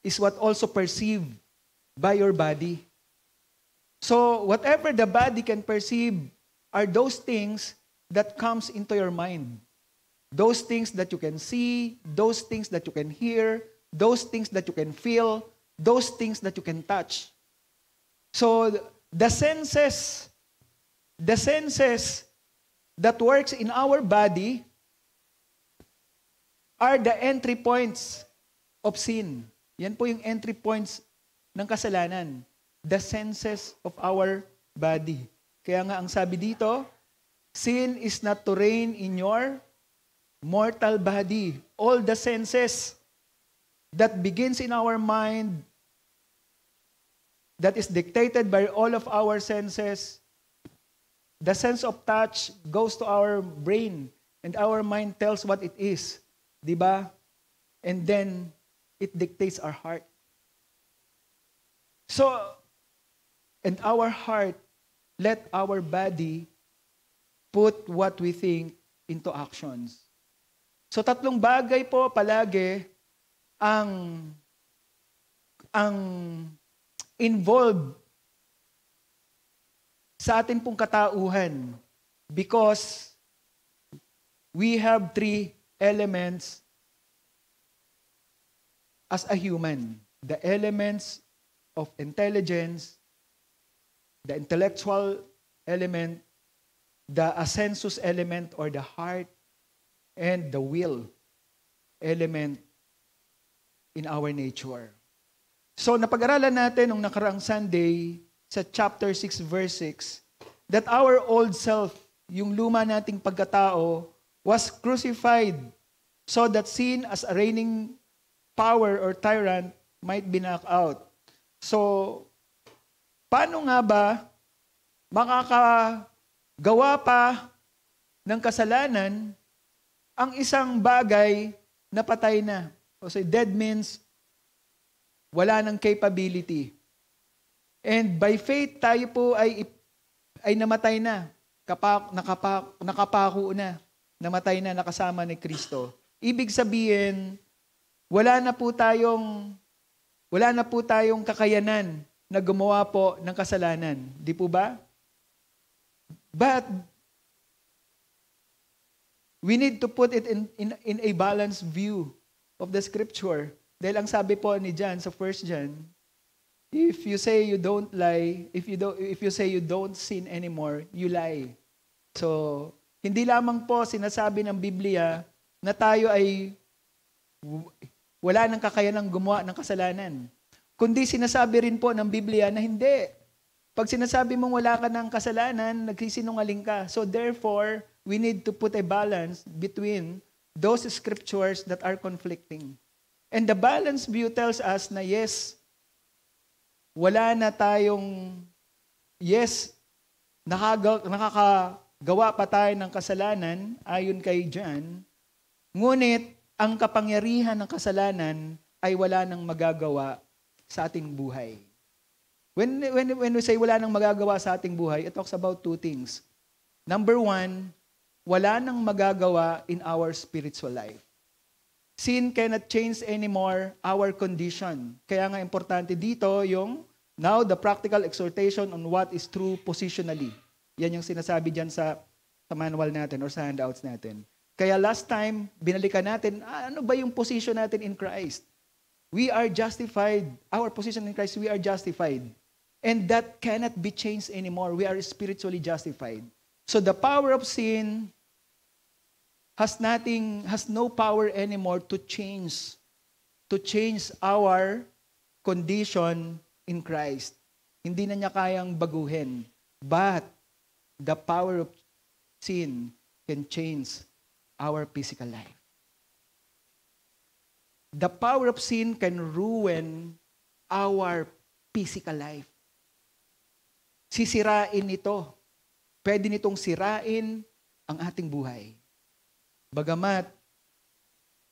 is what also perceived by your body. So whatever the body can perceive are those things that comes into your mind. Those things that you can see, those things that you can hear, those things that you can feel, those things that you can touch. So the senses that works in our body are the entry points of sin. Yan po yung entry points ng kasalanan. The senses of our body. Kaya nga ang sabi dito, sin is not to reign in your mortal body. All the senses that begins in our mind, that is dictated by all of our senses. The sense of touch goes to our brain and our mind tells what it is. Diba? And then, it dictates our heart. So, and our heart, let our body put what we think into actions. So, tatlong bagay po palagi ang involved sa atin pong katauhan because we have three elements as a human. The elements of intelligence, the intellectual element, the sensus element or the heart, and the will element in our nature. So napag-aralan natin nung nakaraang Sunday sa chapter 6 verse 6 that our old self, yung luma nating pagkatao, was crucified so that sin as a reigning power or tyrant might be knocked out. So, paano nga ba makakagawa pa ng kasalanan ang isang bagay na patay na. Kasi dead means wala ng capability. And by faith, tayo po ay namatay na. Nakapako na. Namatay na, nakasama ni Kristo. Ibig sabihin, wala na po tayong kakayanan na gumawa po ng kasalanan. Di po ba? But we need to put it in a balanced view of the scripture. Dahil ang sabi po ni John sa 1 John, if you say you don't lie, if you say you don't sin anymore, you lie. So, hindi lamang po sinasabi ng Biblia na tayo ay wala nang kakayanang gumawa ng kasalanan. Kundi sinasabi rin po ng Biblia na hindi. Pag sinasabi mong wala ka ng kasalanan, nagsisinungaling ka. So therefore, we need to put a balance between those scriptures that are conflicting. And the balanced view tells us na yes, nakakagawa pa tayo ng kasalanan ayon kay John, ngunit ang kapangyarihan ng kasalanan ay wala nang magagawa sa ating buhay. When we say wala nang magagawa sa ating buhay, it talks about two things. Number one, wala nang magagawa in our spiritual life. Sin cannot change anymore our condition. Kaya nga importante dito yung now the practical exhortation on what is true positionally. Yan yung sinasabi dyan sa manual natin or sa handouts natin. Kaya last time, binalikan natin, ano ba yung position natin in Christ? We are justified. Our position in Christ, we are justified. And that cannot be changed anymore. We are spiritually justified. So the power of sin has no power anymore to change our condition in Christ. Hindi na niya kayang baguhin. But the power of sin can change our physical life. The power of sin can ruin our physical life. Sisirain ito. Pwede nitong sirain ang ating buhay. Bagamat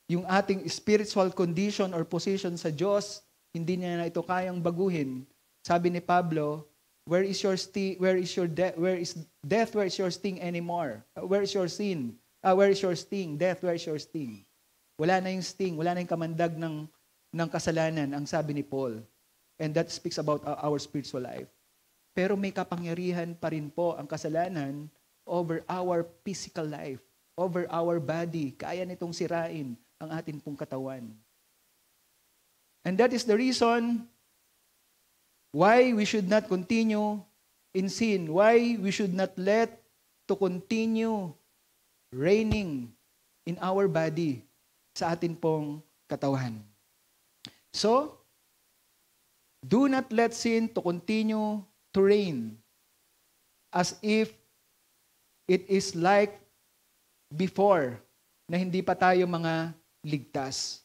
yung ating spiritual condition or position sa Diyos, hindi niya na ito kayang baguhin. Sabi ni Pablo, where is death? Where is your sting anymore? Where is your sin? Where is your sting? Death, where is your sting? Wala na yung sting, wala na yung kamandag ng kasalanan, ang sabi ni Paul. And that speaks about our spiritual life. Pero may kapangyarihan pa rin po ang kasalanan over our physical life, over our body. Kaya nitong sirain ang ating pong katawan. And that is the reason why we should not continue in sin, why we should not let to continue reigning in our body sa atin pong katawan. So, do not let sin to continue to reign as if it is like before na hindi pa tayo mga ligtas.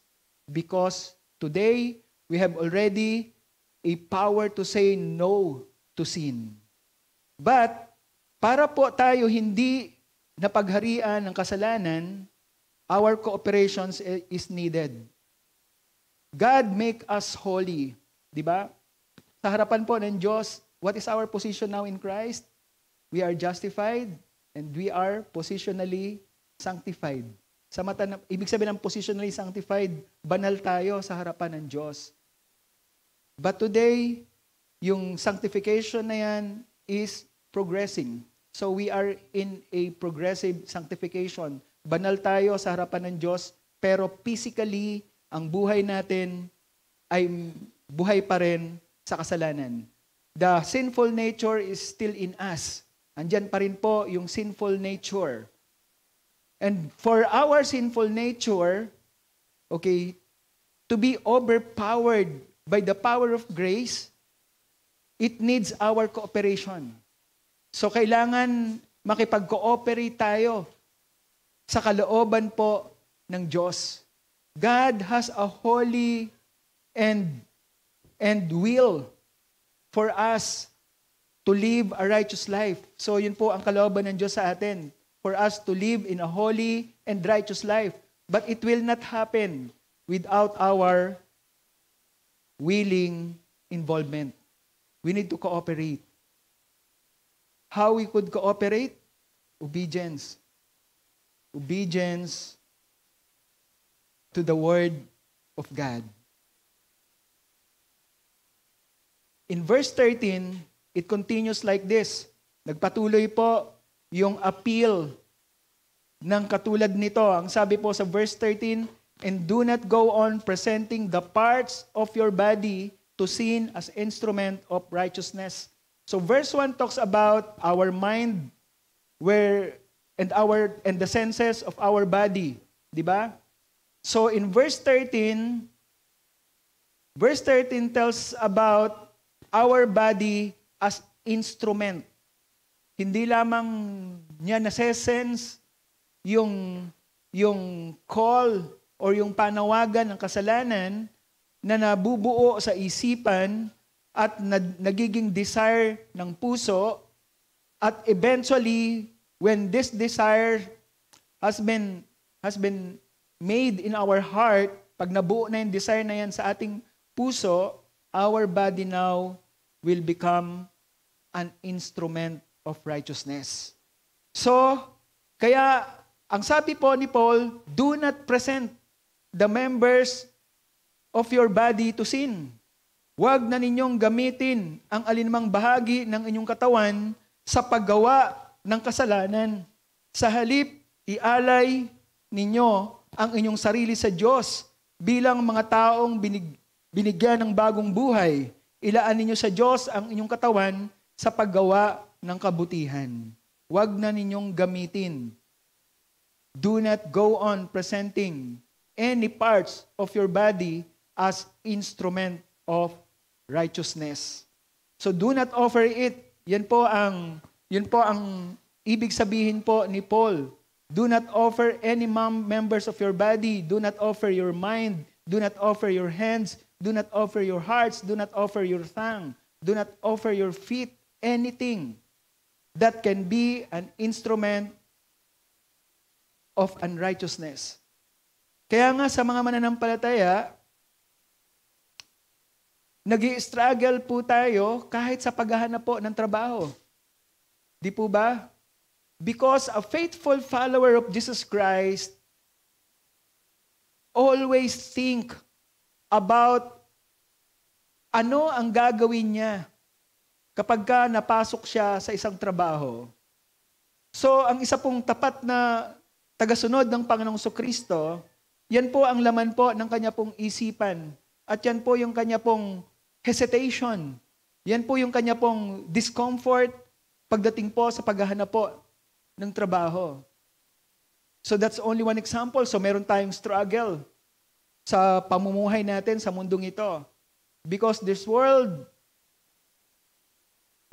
Because today, we have already a power to say no to sin. But, para po tayo hindi napagharian ng kasalanan, our cooperation is needed. God make us holy. Di ba? Sa harapan po ng Diyos, what is our position now in Christ? We are justified and we are positionally sanctified. Ibig sabihin ng positionally sanctified, banal tayo sa harapan ng Diyos. But today, yung sanctification na yan is progressing. So we are in a progressive sanctification. Banal tayo sa harapan ng Diyos, pero physically, ang buhay natin ay buhay pa rin sa kasalanan. The sinful nature is still in us. Andyan pa rin po yung sinful nature. And for our sinful nature, okay, to be overpowered by the power of grace, it needs our cooperation. So kailangan makipag-cooperate tayo sa kalooban po ng Diyos. God has a holy and will for us to live a righteous life. So yun po ang kalooban ng Diyos sa atin, for us to live in a holy and righteous life. But it will not happen without our willing involvement. We need to cooperate. How we could cooperate? Obedience. Obedience to the Word of God. In verse 13, it continues like this. Nagpatuloy po yung appeal ng katulad nito. Ang sabi po sa verse 13, and do not go on presenting the parts of your body to sin as instrument of righteousness. So verse 1 talks about our mind and the senses of our body, di ba? So in verse 13 tells about our body as instrument. Hindi lamang niya nase-sense yung call or yung panawagan ng kasalanan na nabubuo sa isipan at nagiging desire ng puso, at eventually when this desire has been made in our heart, pag nabuo na yung desire na yan sa ating puso, our body now will become an instrument of righteousness. So, kaya ang sabi po ni Paul, do not present the members of your body to sin. Huwag na ninyong gamitin ang alinmang bahagi ng inyong katawan sa paggawa ng kasalanan. Sa halip, ialay ninyo ang inyong sarili sa Diyos bilang mga taong binigyan ng bagong buhay. Ilaan ninyo sa Diyos ang inyong katawan sa paggawa ng kabutihan. Huwag na ninyong gamitin. Do not go on presenting any parts of your body as instrument of righteousness. So do not offer it. Yun po ang ibig sabihin po ni Paul. Do not offer any members of your body. Do not offer your mind. Do not offer your hands. Do not offer your hearts. Do not offer your tongue. Do not offer your feet. Anything that can be an instrument of unrighteousness. Kaya nga sa mga mananampalataya, nag-i-struggle po tayo kahit sa paghahanap po ng trabaho. Di po ba? Because a faithful follower of Jesus Christ always think about ano ang gagawin niya kapag ka napasok siya sa isang trabaho. So, ang isa pong tapat na tagasunod ng Panginoong Kristo, yan po ang laman po ng kanya pong isipan. At yan po yung kanya pong hesitation. Yan po yung kanya pong discomfort pagdating po sa paghahanap po ng trabaho. So that's only one example. So meron tayong struggle sa pamumuhay natin sa mundong ito. Because this world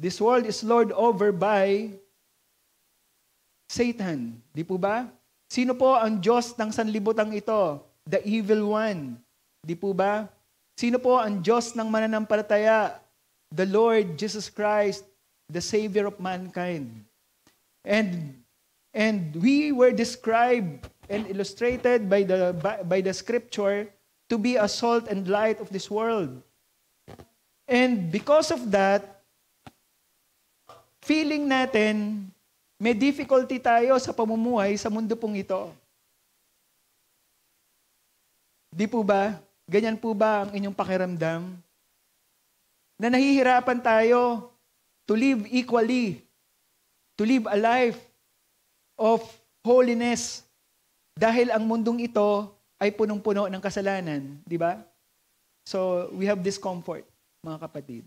is lorded over by Satan. Di po ba? Sino po ang Diyos ng sanlibutan ito? The evil one. Di po ba? Sino po ang Diyos ng mananampalataya? The Lord Jesus Christ, the Savior of mankind. And we were described and illustrated by the Scripture to be a salt and light of this world. And because of that, feeling natin may difficulty tayo sa pamumuhay sa mundo pong ito. Di po ba? Ganyan po ba ang inyong pakiramdam? Na nahihirapan tayo to live equally, to live a life of holiness dahil ang mundong ito ay punong-puno ng kasalanan, di ba? So, we have discomfort, mga kapatid.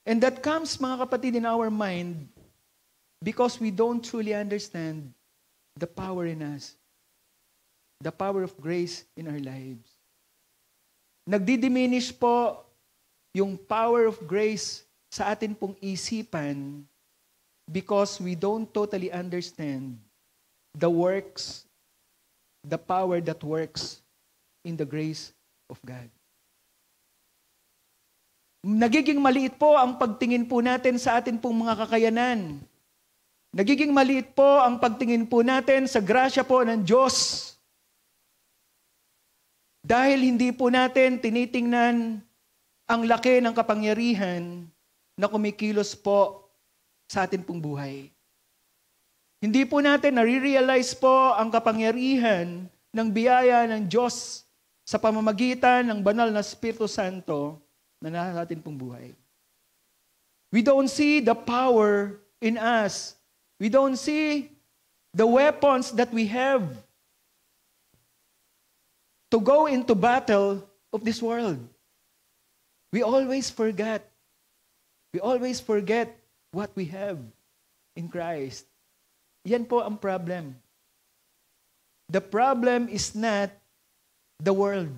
And that comes, mga kapatid, in our mind because we don't truly understand the power in us. The power of grace in our lives. Nagdi-diminish po yung power of grace sa atin pong isipan because we don't totally understand the works, the power that works in the grace of God. Nagiging maliit po ang pagtingin po natin sa atin pong mga kakayanan. Nagiging maliit po ang pagtingin po natin sa grasya po ng Diyos. Dahil hindi po natin tinitingnan ang laki ng kapangyarihan na kumikilos po sa atin pong buhay. Hindi po natin nare-realize po ang kapangyarihan ng biyaya ng Diyos sa pamamagitan ng banal na Espiritu Santo na nasa atin pong buhay. We don't see the power in us. We don't see the weapons that we have to go into battle of this world. We always forget. We always forget what we have in Christ. Yan po ang problem. The problem is not the world.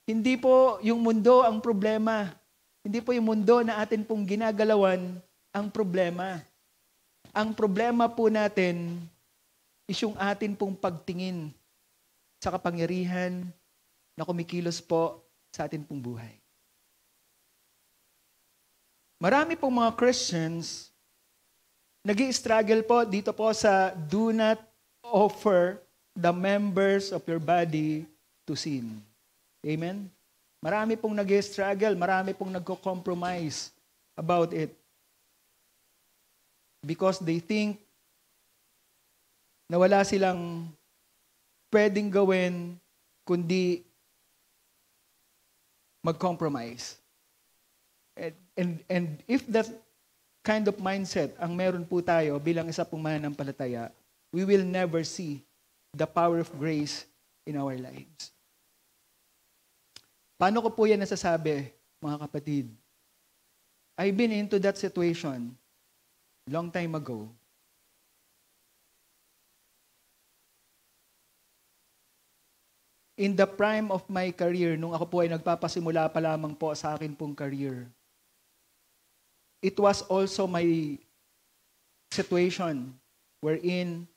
Hindi po yung mundo ang problema. Hindi po yung mundo na atin pong ginagalawan ang problema. Ang problema po natin is yung atin pong pagtingin sa kapangyarihan na kumikilos po sa atin pong buhay. Marami pong mga Christians nag-i-struggle po dito po sa do not offer the members of your body to sin. Amen? Marami pong nag-i-struggle, marami pong nagko-compromise about it. Because they think na wala silang pwedeng gawin kundi mag-compromise. And if that kind of mindset ang meron po tayo bilang isa pong mananampalataya, we will never see the power of grace in our lives. Paano ko po yan nasasabi, mga kapatid? I've been into that situation long time ago. In the prime of my career, nung ako po ay nagpapasimula pa lamang po sa akin pong career, it was also my situation wherein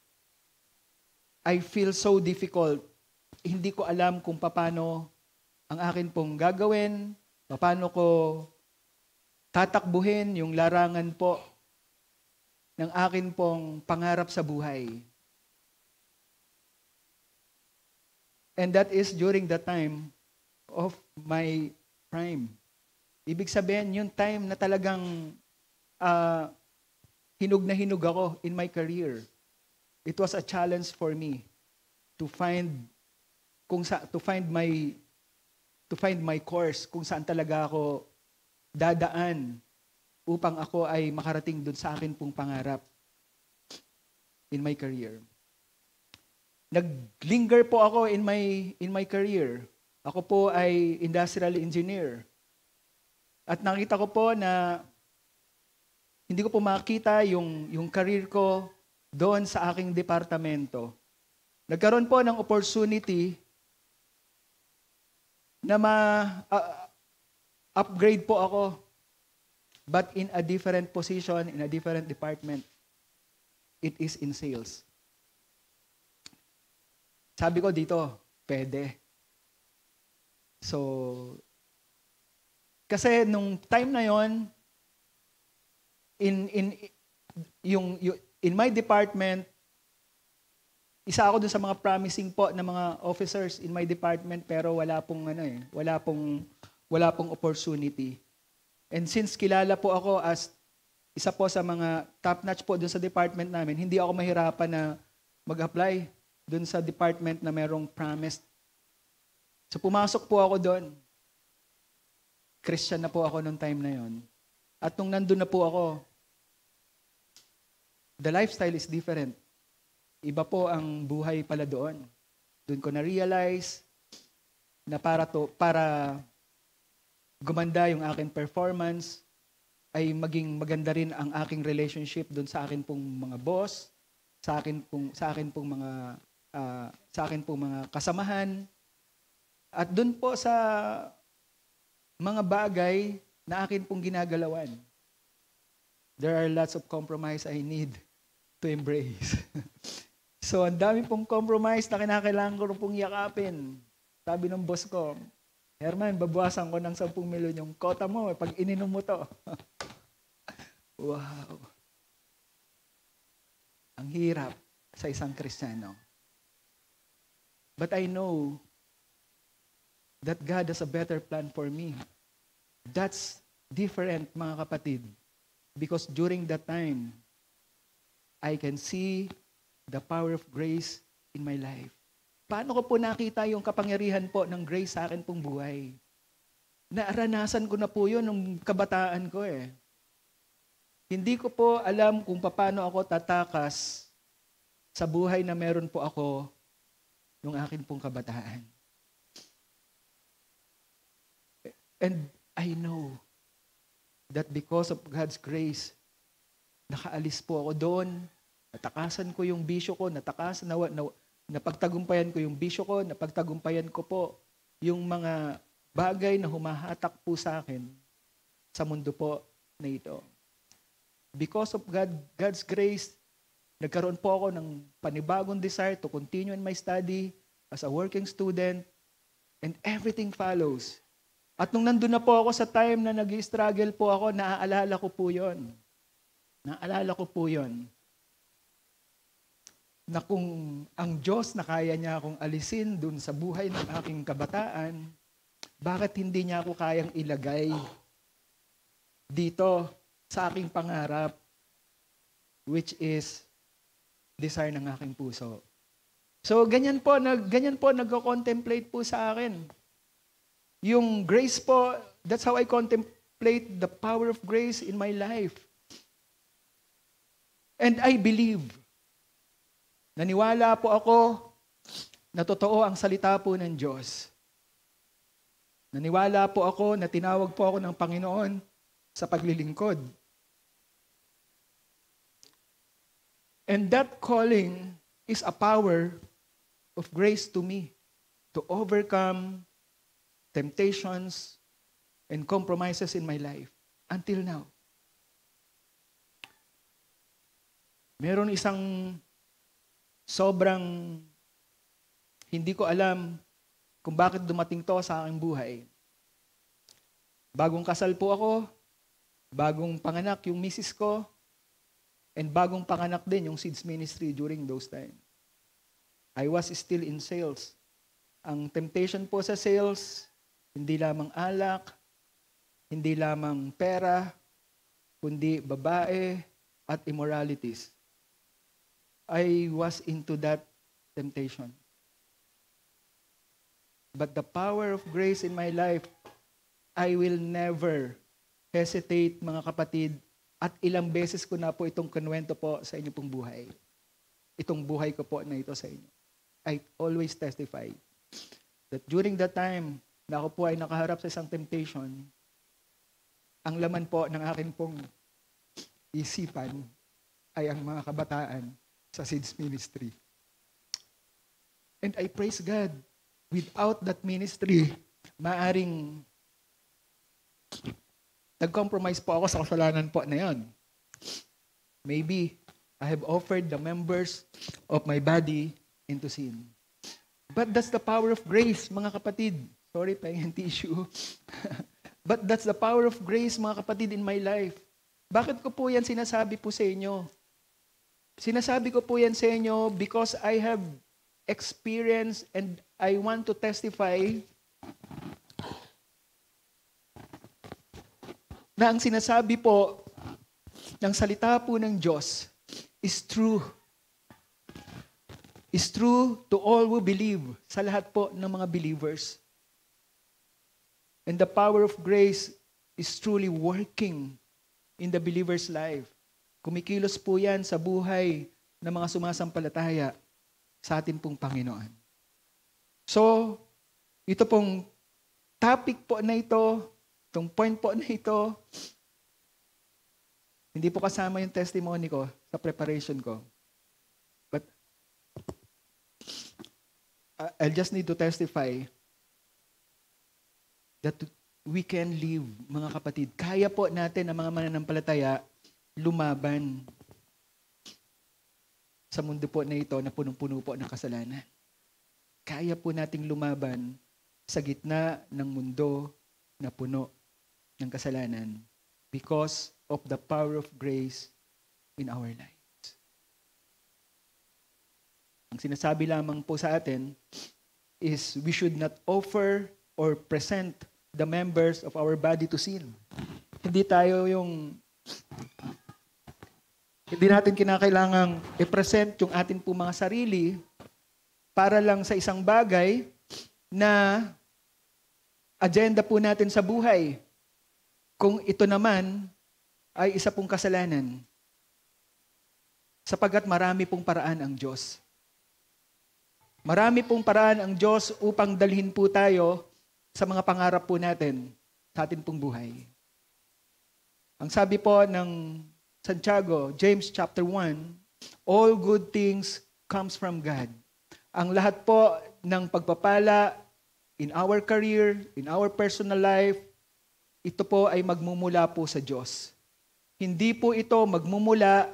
I feel so difficult. Hindi ko alam kung paano ang akin pong gagawin, paano ko tatakbuhin yung larangan po ng akin pong pangarap sa buhay. And that is during the time of my prime. Ibig sabihin, yung time na talagang hinug na hinug ako in my career. It was a challenge for me to find my course, kung saan talaga ako dadaan upang ako ay makarating dun sa akin pong pangarap in my career. Naglinger po ako in my career. Ako po ay industrial engineer. At nakita ko po na hindi ko po makita yung career ko doon sa aking departamento. Nagkaroon po ng opportunity na upgrade po ako, but in a different position, in a different department. It is in sales. Sabi ko dito, pwede. So, kasi nung time na yon, in my department, isa ako dun sa mga promising po na mga officers in my department, pero wala pong opportunity. And since kilala po ako as isa po sa mga top-notch po dun sa department namin, hindi ako mahirapan na mag-apply dun sa department na merong promised. So pumasok po ako doon. Christian na po ako nung time na yon. At nung nandun na po ako, the lifestyle is different. Iba po ang buhay pala doon. Doon ko na-realize na para gumanda yung aking performance, ay maging maganda rin ang aking relationship doon sa akin pong mga boss, sa akin pong mga kasamahan, at doon po sa mga bagay na akin pong ginagalawan. There are lots of compromise I need to embrace. So, ang dami pong compromise na kinakailangan ko pong yakapin. Sabi ng boss ko, Herman, babawasan ko ng 10 milyon yung kota mo pag ininom mo to. Wow. Ang hirap sa isang Kristiyano. But I know that God has a better plan for me. That's different, mga kapatid. Because during that time, I can see the power of grace in my life. Paano ko po nakita yung kapangyarihan po ng grace sa akin pong buhay? Naranasan ko na po yun nung kabataan ko eh. Hindi ko po alam kung paano ako tatakas sa buhay na meron po ako nung akin pong kabataan. And I know that because of God's grace, nakaalis po ako doon, natakasan ko yung bisyo ko, napagtagumpayan ko yung bisyo ko, napagtagumpayan ko po yung mga bagay na humahatak po sa akin sa mundo po na ito. Because of God's grace, nagkaroon po ako ng panibagong desire to continue in my study as a working student, and everything follows. At nung nandun na po ako sa time na nag-struggle po ako, naaalala ko po yon. Naalala ko po yon. Na kung ang Diyos na kaya niya akong alisin dun sa buhay ng aking kabataan, bakit hindi niya ako kayang ilagay dito sa aking pangarap, which is desire ng aking puso. So, ganyan po nagko-contemplate po sa akin. Yung grace po, that's how I contemplate the power of grace in my life. And I believe, naniwala po ako na totoo ang salita po ng Diyos. Naniwala po ako na tinawag po ako ng Panginoon sa paglilingkod. And that calling is a power of grace to me to overcome temptations and compromises in my life until now. Meron isang sobrang hindi ko alam kung bakit dumating to sa aking buhay. Bagong kasal po ako, bagong panganak yung misis ko, and bagong panganak din yung Seeds Ministry during those time. I was still in sales. Ang temptation po sa sales, hindi lamang alak, hindi lamang pera, kundi babae at immoralities. I was into that temptation. But the power of grace in my life, I will never hesitate, mga kapatid, at ilang beses ko na po itong kinuwento po sa inyo pong buhay. Itong buhay ko po na ito sa inyo. I always testify that during that time na ako po ay nakaharap sa isang temptation, ang laman po ng akin pong isipan ay ang mga kabataan sa Seeds Ministry. And I praise God, without that ministry, maaring nag-compromise po ako sa kasalanan po na yon. Maybe I have offered the members of my body into sin. But that's the power of grace, mga kapatid. Sorry, pahingin tissue. But that's the power of grace, mga kapatid, in my life. Bakit ko po yan sinasabi po sa inyo? Sinasabi ko po yan sa inyo because I have experienced and I want to testify na ang sinasabi po ng salita po ng Diyos is true. Is true to all who believe, sa lahat po ng mga believers. And the power of grace is truly working in the believer's life. Kumikilos po yan sa buhay ng mga sumasampalataya sa atin pong Panginoon. So, ito pong topic po na ito, itong point po na ito, hindi po kasama yung testimony ko sa preparation ko. But I'll just need to testify that we can live, mga kapatid. Kaya po natin ang mga mananampalataya lumaban sa mundo po na ito na punong-puno po ng kasalanan. Kaya po nating lumaban sa gitna ng mundo na puno ng kasalanan because of the power of grace in our lives. Ang sinasabi lamang po sa atin is we should not offer or present the members of our body to sin. Hindi natin kinakailangang i-present yung atin po mga sarili para lang sa isang bagay na agenda po natin sa buhay. Kung ito naman ay isa pong kasalanan. Sapagkat marami pong paraan ang Diyos. Marami pong paraan ang Diyos upang dalhin po tayo sa mga pangarap po natin sa atin pong buhay. Ang sabi po ng Santiago, James chapter 1, all good things comes from God. Ang lahat po ng pagpapala in our career, in our personal life, ito po ay magmumula po sa Diyos. Hindi po ito magmumula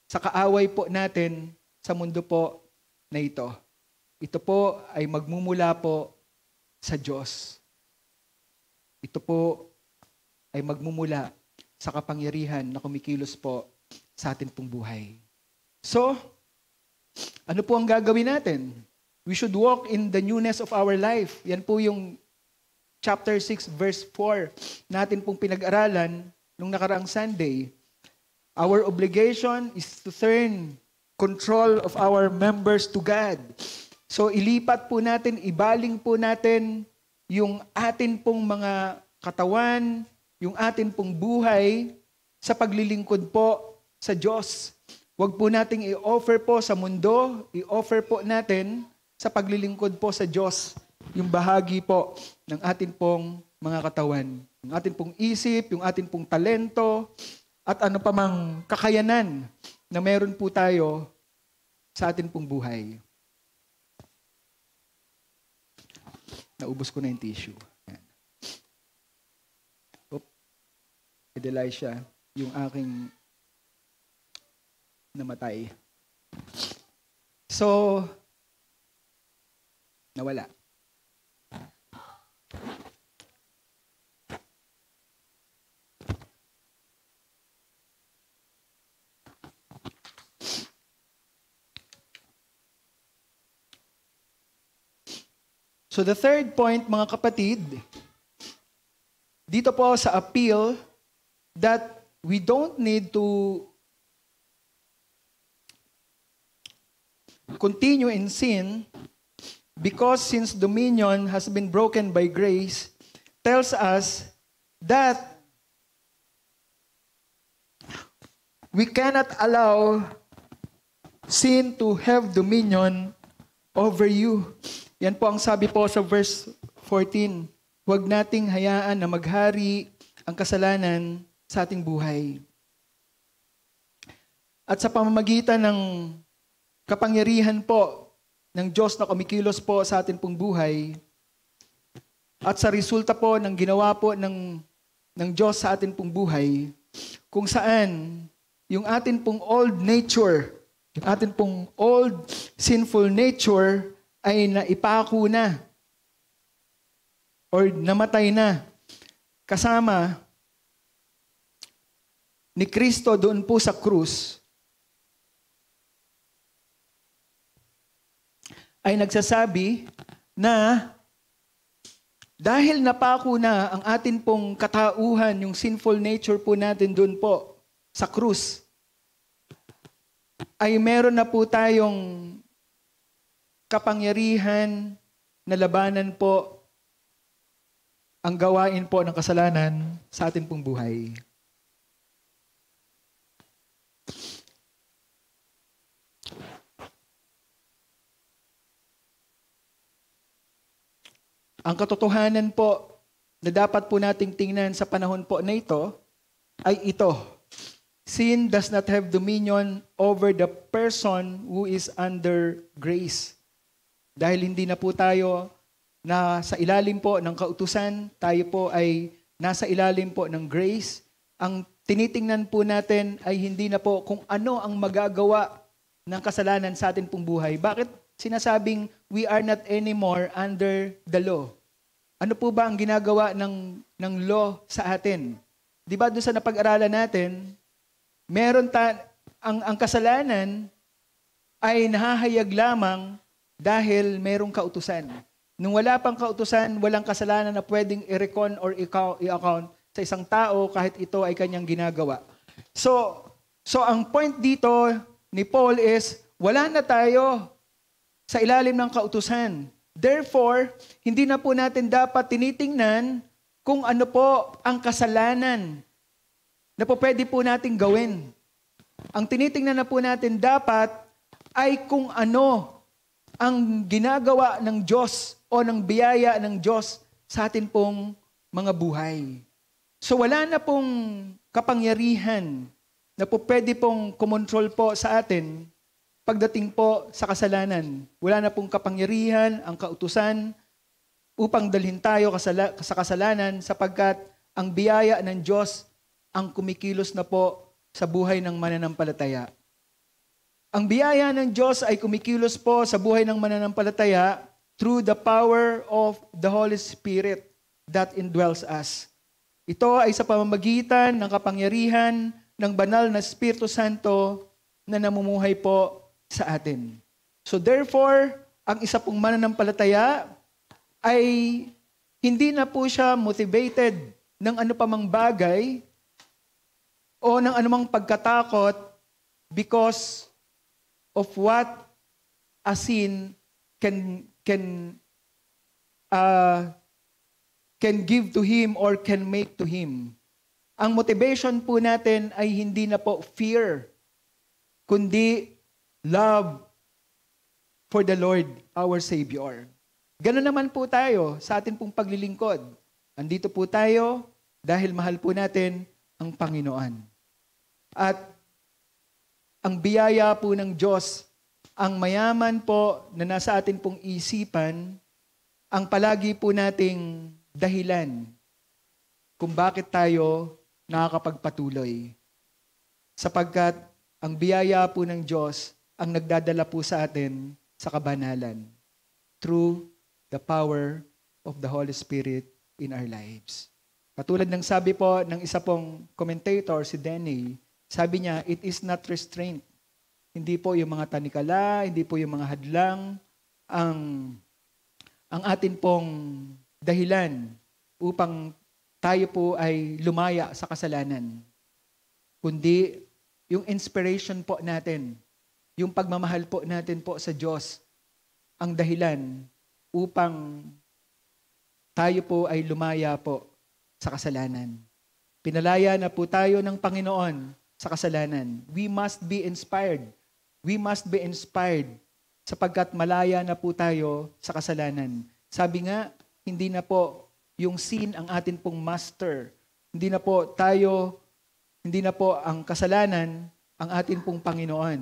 sa kaaway po natin sa mundo po na ito. Ito po ay magmumula po sa Diyos. Ito po ay magmumula sa kapangyarihan na kumikilos po sa atin pong buhay. So, ano po ang gagawin natin? We should walk in the newness of our life. Yan po yung chapter 6 verse 4 natin pong pinag-aralan nung nakaraang Sunday. Our obligation is to turn control of our members to God. So ilipat po natin, ibaling po natin yung atin pong mga katawan, yung atin pong buhay sa paglilingkod po sa Diyos. Huwag po nating i-offer po sa mundo, i-offer po natin sa paglilingkod po sa Diyos yung bahagi po ng atin pong mga katawan. Yung atin pong isip, yung atin pong talento, at ano pa mang kakayanan na meron po tayo sa atin pong buhay. Naubos ko na yung tissue. Elisha, yung aking namatay. So, nawala. So the third point, mga kapatid, dito po sa appeal, that we don't need to continue in sin because since dominion has been broken by grace, tells us that we cannot allow sin to have dominion over you. Yan po ang sabi po sa verse 14. Huwag nating hayaan na maghari ang kasalanan sa ating buhay. At sa pamamagitan ng kapangyarihan po ng Diyos na kumikilos po sa ating pong buhay, at sa resulta po ng ginawa po ng Diyos sa ating pong buhay, kung saan yung ating pong old nature, yung ating pong old sinful nature ay naipako na or namatay na kasama ni Kristo doon po sa krus, ay nagsasabi na dahil napako na ang atin pong katauhan, yung sinful nature po natin doon po sa krus, ay meron na po tayong kapangyarihan na labanan po ang gawain po ng kasalanan sa atin pong buhay. Ang katotohanan po na dapat po nating tingnan sa panahon po na ito ay ito. Sin does not have dominion over the person who is under grace. Dahil hindi na po tayo na sa ilalim po ng kautusan, tayo po ay nasa ilalim po ng grace. Ang tinitingnan po natin ay hindi na po kung ano ang magagawa ng kasalanan sa atin pong buhay. Bakit sinasabing we are not anymore under the law. Ano po ba ang ginagawa ng law sa atin? Di ba doon sa napag-aralan natin, ang kasalanan ay nahahayag lamang dahil merong kautusan. Nung wala pang kautusan, walang kasalanan na pwedeng i-recon or i-account sa isang tao kahit ito ay kanyang ginagawa. So ang point dito ni Paul is, wala na tayo sa ilalim ng kautusan. Therefore, hindi na po natin dapat tinitingnan kung ano po ang kasalanan na po pwede po natin gawin. Ang tinitingnan na po natin dapat ay kung ano ang ginagawa ng Diyos o ng biyaya ng Diyos sa atin pong mga buhay. So wala na pong kapangyarihan na po pwede pong kumontrol po sa atin pagdating po sa kasalanan. Wala na pong kapangyarihan ang kautusan upang dalhin tayo sa kasalanan sapagkat ang biyaya ng Diyos ang kumikilos na po sa buhay ng mananampalataya. Ang biyaya ng Diyos ay kumikilos po sa buhay ng mananampalataya through the power of the Holy Spirit that indwells us. Ito ay sa pamamagitan ng kapangyarihan ng banal na Espiritu Santo na namumuhay po sa atin. So therefore, ang isa pong mananampalataya ay hindi na po siya motivated ng ano pa mang bagay o ng anumang pagkatakot because of what a sin can give to him or can make to him. Ang motivation po natin ay hindi na po fear, kundi love for the Lord, our Savior. Ganun naman po tayo sa atin pong paglilingkod. Andito po tayo dahil mahal po natin ang Panginoon. At ang biyaya po ng Diyos, ang mayaman po na nasa atin pong isipan, ang palagi po nating dahilan kung bakit tayo nakakapagpatuloy. Sapagkat ang biyaya po ng Diyos ang nagdadala po sa atin sa kabanalan through the power of the Holy Spirit in our lives. Katulad ng sabi po ng isa pong commentator, si Denny, sabi niya, it is not restraint. Hindi po yung mga tanikala, hindi po yung mga hadlang, ang atin pong dahilan upang tayo po ay lumaya sa kasalanan. Kundi yung inspiration po natin, yung pagmamahal po natin po sa Diyos, ang dahilan upang tayo po ay lumaya po sa kasalanan. Pinalaya na po tayo ng Panginoon sa kasalanan. We must be inspired. We must be inspired sapagkat malaya na po tayo sa kasalanan. Sabi nga, hindi na po yung sin ang atin pong master. Hindi na po ang kasalanan ang atin pong Panginoon.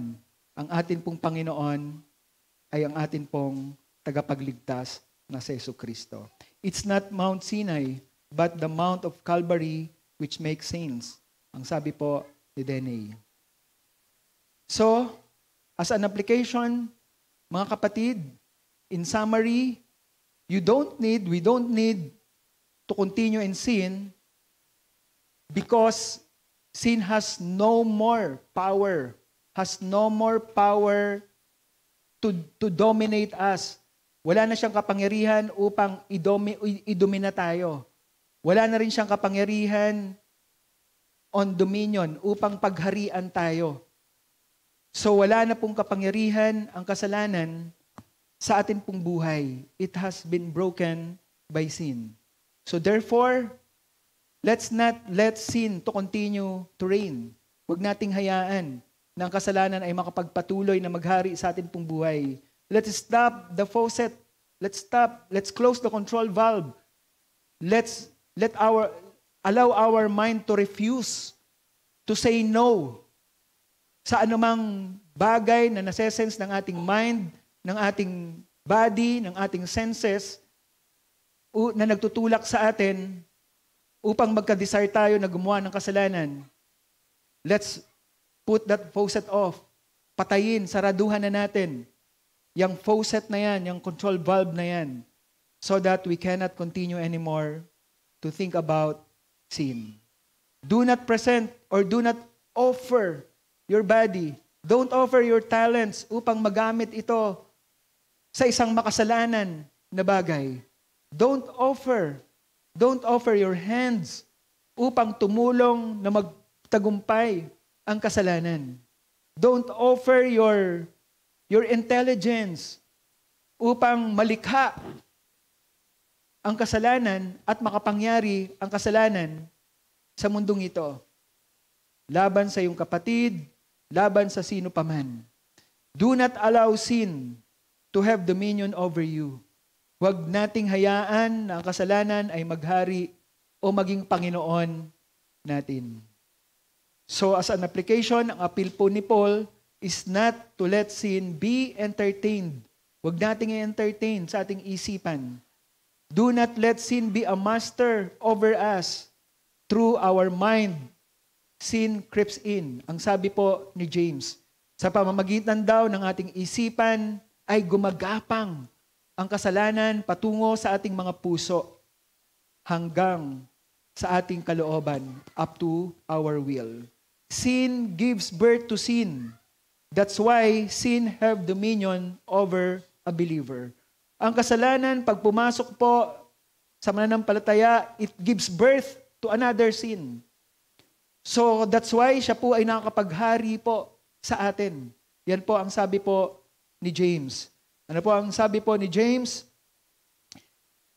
Ang atin pong Panginoon ay ang atin pong tagapagligtas na si Jesucristo. It's not Mount Sinai, but the Mount of Calvary which makes saints. Ang sabi po ni Denny. So, as an application, mga kapatid, in summary, we don't need to continue in sin because sin has no more power to dominate us. Wala na siyang kapangyarihan upang idomina tayo. Wala na rin siyang kapangyarihan on dominion upang pagharian tayo. So wala na pong kapangyarihan ang kasalanan sa atin pong buhay. It has been broken by sin. So therefore, let's not let sin to continue to reign. Huwag nating hayaan na ang kasalanan ay makapagpatuloy na maghari sa atin pong buhay. Let's stop the faucet. Let's close the control valve. Allow our mind to refuse to say no sa anumang bagay na nase-sense ng ating mind, ng ating body, ng ating senses, na nagtutulak sa atin upang magka-desire tayo na gumawa ng kasalanan. Let's put that faucet off. Patayin, saraduhan na natin. yung faucet na yan, yung control valve na yan, so that we cannot continue anymore to think about sin. Do not present or do not offer your body. Don't offer your talents upang magamit ito sa isang makasalanan na bagay. Don't offer your hands upang tumulong na magtagumpay ang kasalanan. Don't offer your intelligence upang malikha ang kasalanan at makapangyari ang kasalanan sa mundong ito. Laban sa iyong kapatid, laban sa sino paman. Do not allow sin to have dominion over you. Huwag nating hayaan na ang kasalanan ay maghari o maging Panginoon natin. So as an application, ang appeal po ni Paul is not to let sin be entertained. Huwag nating i-entertain sa ating isipan. Do not let sin be a master over us. Through our mind, sin creeps in. Ang sabi po ni James, sa pamamagitan daw ng ating isipan ay gumagapang ang kasalanan patungo sa ating mga puso hanggang sa ating kalooban up to our will. Sin gives birth to sin. That's why sin have dominion over a believer. Ang kasalanan, pag pumasok po sa mananampalataya, it gives birth to another sin. So that's why siya po ay nakakapaghari po sa atin. Yan po ang sabi po ni James. Ano po ang sabi po ni James?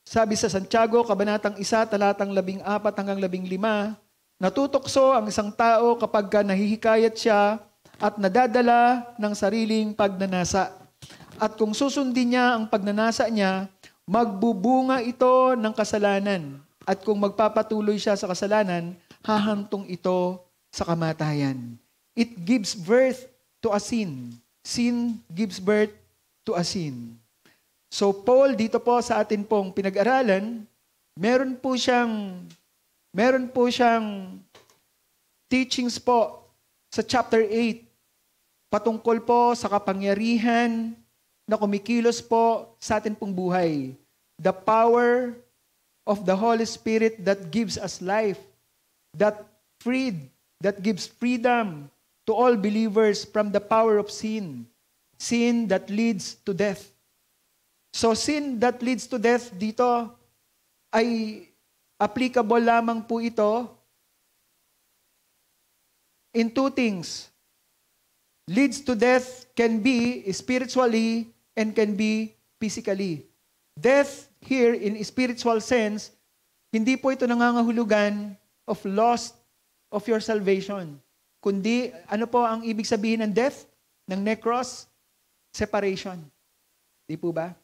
Sabi sa Santiago, Kabanatang 1, talatang 14 hanggang 15, natutokso ang isang tao kapag nahihikayat siya at nadadala ng sariling pagnanasa. At kung susundin niya ang pagnanasa niya, magbubunga ito ng kasalanan. At kung magpapatuloy siya sa kasalanan, hahantong ito sa kamatayan. It gives birth to a sin. Sin gives birth to a sin. So Paul, dito po sa atin pong pinag-aralan, meron po siyang teachings po sa chapter 8 patungkol po sa kapangyarihan na kumikilos po sa atin pong buhay. The power of the Holy Spirit that gives us life, that gives freedom to all believers from the power of sin. Sin that leads to death. So sin that leads to death dito ay applicable lamang po ito in two things. Leads to death can be spiritually and can be physically. Death here in spiritual sense, hindi po ito nangangahulugan of loss of your salvation. Kundi, ano po ang ibig sabihin ng death? Ng necros? Separation. Di po ba?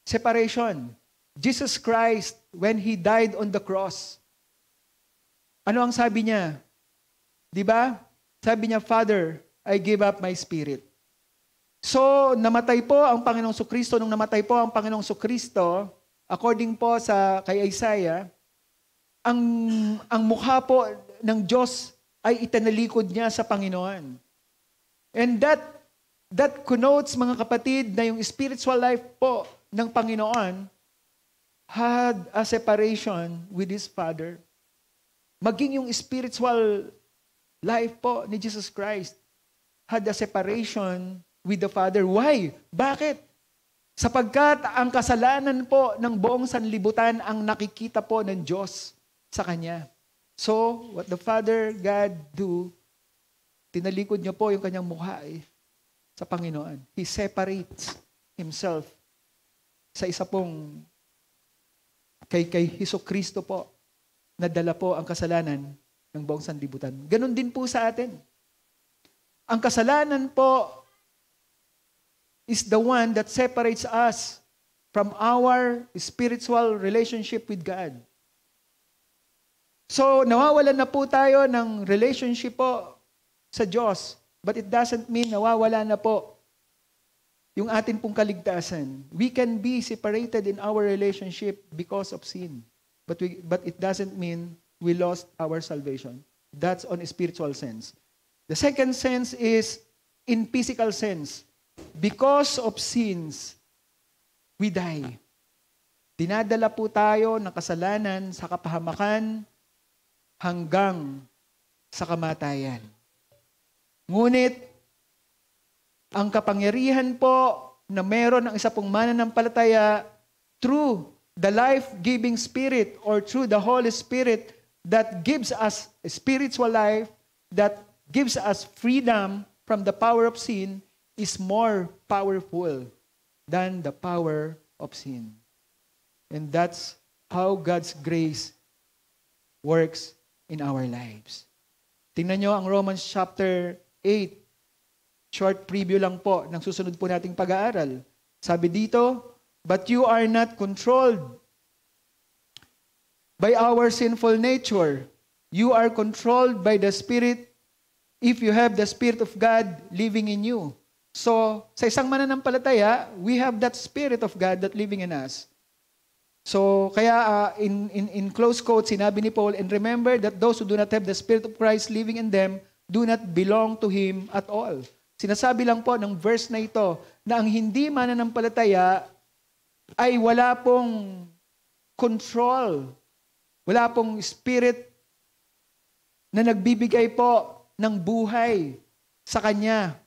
Separation. Jesus Christ, when He died on the cross, ano ang sabi niya? Di ba? Sabi niya, Father, I give up my spirit. So, namatay po ang Panginoong Sukristo. Nung namatay po ang Panginoong Sukristo, according po sa kay Isaiah, ang mukha po ng Diyos ay itinalikod niya sa Panginoon. And that connotes, mga kapatid, na yung spiritual life po ng Panginoon had a separation with His Father. Maging yung spiritual life po ni Jesus Christ had a separation with the Father. Why? Bakit? Sapagkat ang kasalanan po ng buong sanlibutan ang nakikita po ng Diyos sa Kanya. So, what the Father God do, tinalikod niya po yung Kanyang mukha sa Panginoon. He separates Himself sa isa pong kay Jesucristo po, nadala po ang kasalanan ng buong sanlibutan. Ganon din po sa atin. Ang kasalanan po is the one that separates us from our spiritual relationship with God. So, nawawalan na po tayo ng relationship po sa Diyos. But it doesn't mean nawawala na po yung atin pong kaligtasan. We can be separated in our relationship because of sin. But it doesn't mean we lost our salvation. That's on a spiritual sense. The second sense is in physical sense. because of sins, we die. Dinadala po tayo ng kasalanan sa kapahamakan hanggang sa kamatayan. Ngunit, ang kapangyarihan po na meron ng isa pong mananampalataya through the life-giving Spirit or through the Holy Spirit that gives us a spiritual life, that gives us freedom from the power of sin, is more powerful than the power of sin. And that's how God's grace works in our lives. Tingnan nyo ang Romans chapter 8. Short preview lang po ng susunod po nating pag-aaral. Sabi dito, but you are not controlled by our sinful nature. You are controlled by the Spirit if you have the Spirit of God living in you. So, sa isang mananampalataya, we have that Spirit of God that living in us. So, kaya in close quote, sinabi ni Paul, and remember that those who do not have the Spirit of Christ living in them do not belong to Him at all. Sinasabi lang po ng verse na ito na ang hindi mananampalataya ay wala pong control, wala pong spirit na nagbibigay po ng buhay sa kanya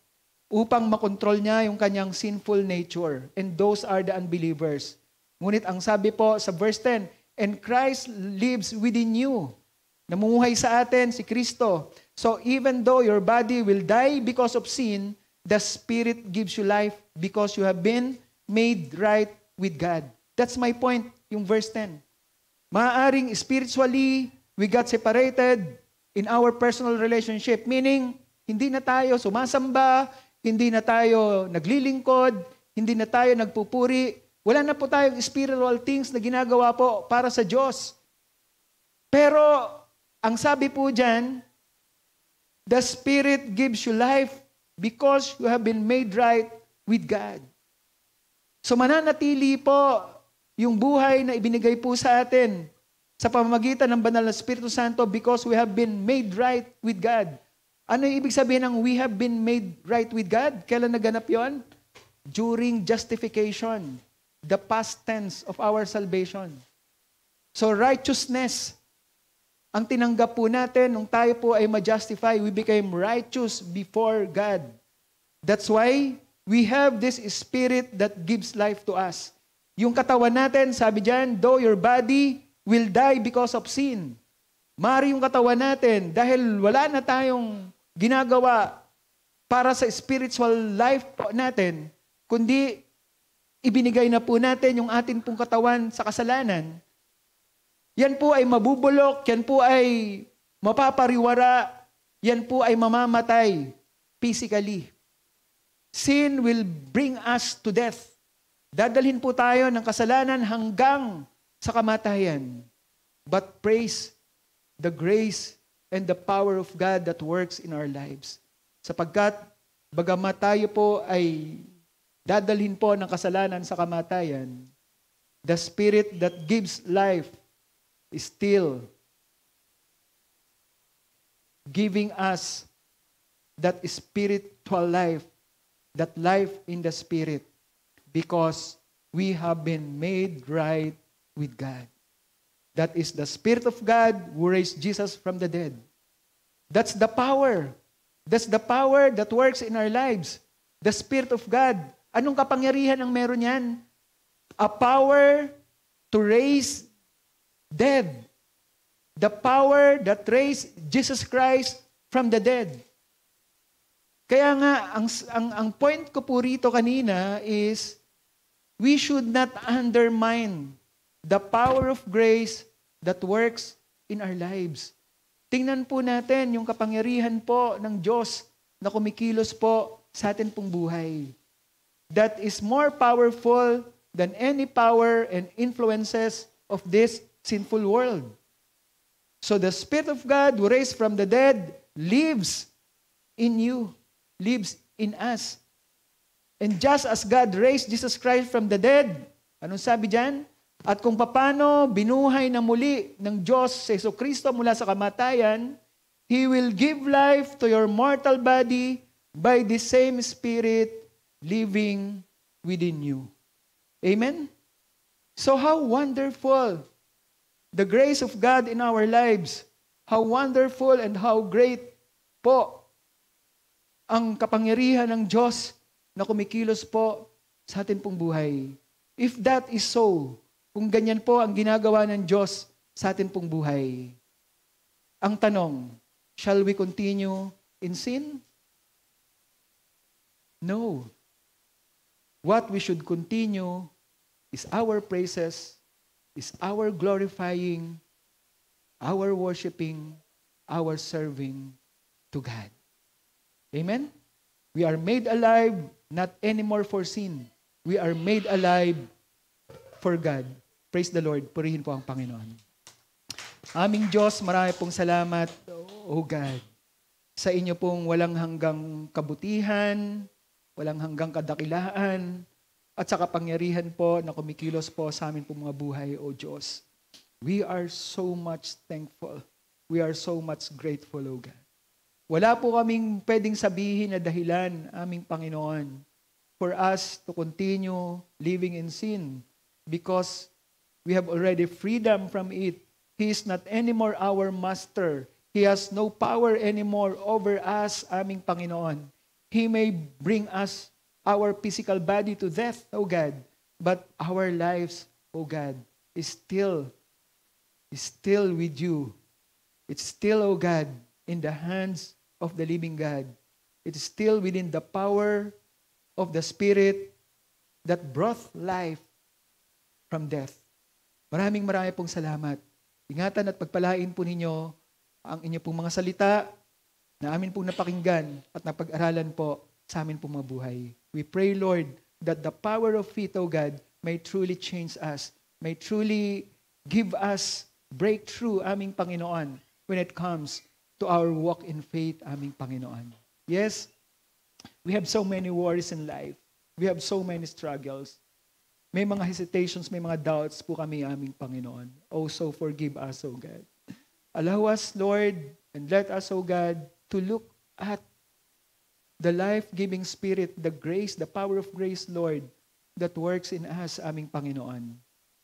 upang makontrol niya yung kanyang sinful nature. And those are the unbelievers. Ngunit ang sabi po sa verse 10, and Christ lives within you. Namumuhay sa atin si Kristo. So even though your body will die because of sin, the Spirit gives you life because you have been made right with God. That's my point, yung verse 10. Maaaring spiritually, we got separated in our personal relationship. Meaning, hindi na tayo sumasamba, hindi na tayo naglilingkod, hindi na tayo nagpupuri. Wala na po tayong spiritual things na ginagawa po para sa Diyos. Pero, ang sabi po dyan, the Spirit gives you life because you have been made right with God. So mananatili po yung buhay na ibinigay po sa atin sa pamamagitan ng banal na Espiritu Santo because we have been made right with God. Ano yung ibig sabihin ng we have been made right with God? Kailan naganap yon? During justification, the past tense of our salvation. So righteousness, ang tinanggap po natin nung tayo po ay ma-justify, we became righteous before God. That's why we have this Spirit that gives life to us. Yung katawan natin, sabi dyan, though your body will die because of sin. Mari yung katawan natin, dahil wala na tayong ginagawa para sa spiritual life po natin, kundi ibinigay na po natin yung atin pong katawan sa kasalanan, yan po ay mabubulok, yan po ay mapapariwara, yan po ay mamamatay physically. Sin will bring us to death. Dadalhin po tayo ng kasalanan hanggang sa kamatayan. But praise the grace and the power of God that works in our lives. Sapagkat, bagamat tayo po ay dadalhin po ng kasalanan sa kamatayan, the Spirit that gives life is still giving us that spiritual life, that life in the Spirit, because we have been made right with God. That is the Spirit of God who raised Jesus from the dead. That's the power. That's the power that works in our lives. The Spirit of God. Anong kapangyarihan ang meron yan? A power to raise dead. The power that raised Jesus Christ from the dead. Kaya nga, ang point ko po rito kanina is, we should not undermine the power of grace that works in our lives. Tingnan po natin yung kapangyarihan po ng Diyos na kumikilos po sa atin pong buhay. That is more powerful than any power and influences of this sinful world. So the Spirit of God who raised from the dead lives in you, lives in us. And just as God raised Jesus Christ from the dead, anong sabi dyan? At kung paano binuhay na muli ng Diyos sa Jesucristo mula sa kamatayan, He will give life to your mortal body by the same Spirit living within you. Amen? So how wonderful the grace of God in our lives. How wonderful and how great po ang kapangyarihan ng Diyos na kumikilos po sa atin pong buhay. If that is so, kung ganyan po ang ginagawa ng Diyos sa atin pong buhay, ang tanong, shall we continue in sin? No. What we should continue is our praises, is our glorifying, our worshiping, our serving to God. Amen? We are made alive not anymore for sin. We are made alive for God. Praise the Lord. Purihin po ang Panginoon. Aming Diyos, marami pong salamat, O God, sa inyo pong walang hanggang kabutihan, walang hanggang kadakilaan, at sa kapangyarihan po na kumikilos po sa amin pong mga buhay, O Diyos. We are so much thankful. We are so much grateful, O God. Wala po kaming pwedeng sabihin na dahilan, aming Panginoon, for us to continue living in sin because we have already freedom from it. He is not anymore our master. He has no power anymore over us, aming Panginoon. He may bring us, our physical body to death, O God, but our lives, O God, is still with you. It's still, O God, in the hands of the living God. It's still within the power of the Spirit that brought life from death. Maraming pong salamat. Ingatan at pagpalain po ninyo ang inyo pong mga salita na amin pong napakinggan at napag-aralan po sa amin pong mga buhay. We pray, Lord, that the power of faith, O God, may truly change us, may truly give us breakthrough, aming Panginoon, when it comes to our walk in faith, aming Panginoon. Yes, we have so many worries in life. We have so many struggles. May mga hesitations, may mga doubts po kami, aming Panginoon. Also, forgive us, O God. Allow us, Lord, and let us, O God, to look at the life-giving Spirit, the grace, the power of grace, Lord, that works in us, aming Panginoon.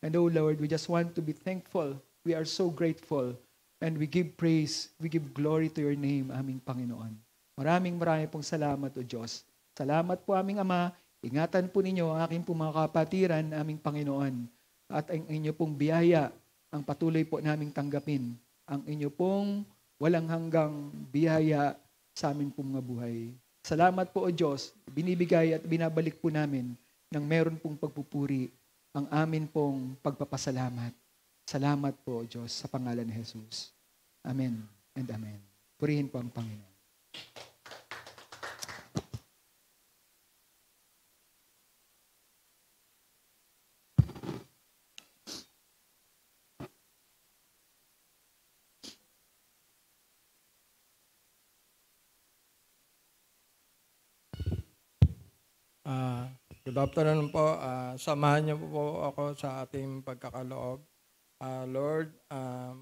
And, O Lord, we just want to be thankful. We are so grateful. And we give praise, we give glory to your name, aming Panginoon. Maraming pong salamat, O Diyos. Salamat po, aming Ama. Ingatan po ninyo ang aking pong mga kapatiran, aming Panginoon. At ang inyo pong biyaya, ang patuloy po naming tanggapin. Ang inyo pong walang hanggang biyaya sa aming pong mga buhay. Salamat po, O Diyos. Binibigay at binabalik po namin ng meron pong pagpupuri ang amin pong pagpapasalamat. Salamat po, O Diyos, sa pangalan ni Jesus. Amen and amen. Purihin po ang Panginoon. Good afternoon po. Samahan niyo po ako sa ating pagkakaloob. Lord,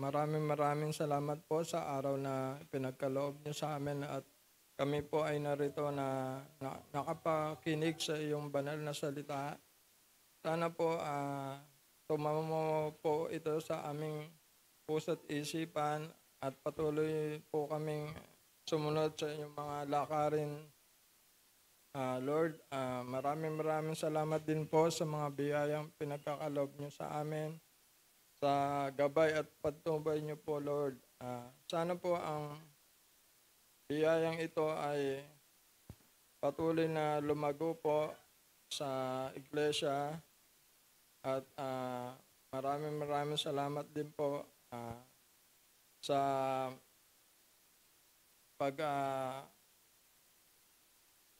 maraming salamat po sa araw na pinagkaloob niyo sa amin at kami po ay narito na nakapakinig sa iyong banal na salita. Sana po tumamo po ito sa aming puso't isipan at patuloy po kaming sumunod sa inyong mga lakarin. Lord, maraming salamat din po sa mga biyayang pinagkakaloob niyo sa amin, sa gabay at patnubay niyo po, Lord. Sana po ang biyayang ito ay patuloy na lumago po sa iglesia at maraming salamat din po sa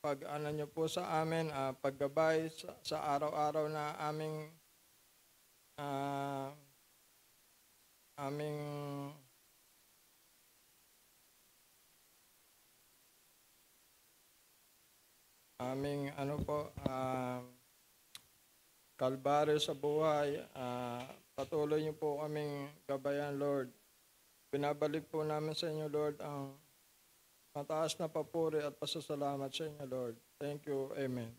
pag-ano nyo po sa amin, paggabay sa araw-araw na aming kalbaryo sa buhay. Patuloy nyo po kaming gabayan, Lord. Binabalik po namin sa inyo, Lord, ang mataas na papuri at pasasalamat sa inyo, Lord. Thank you. Amen.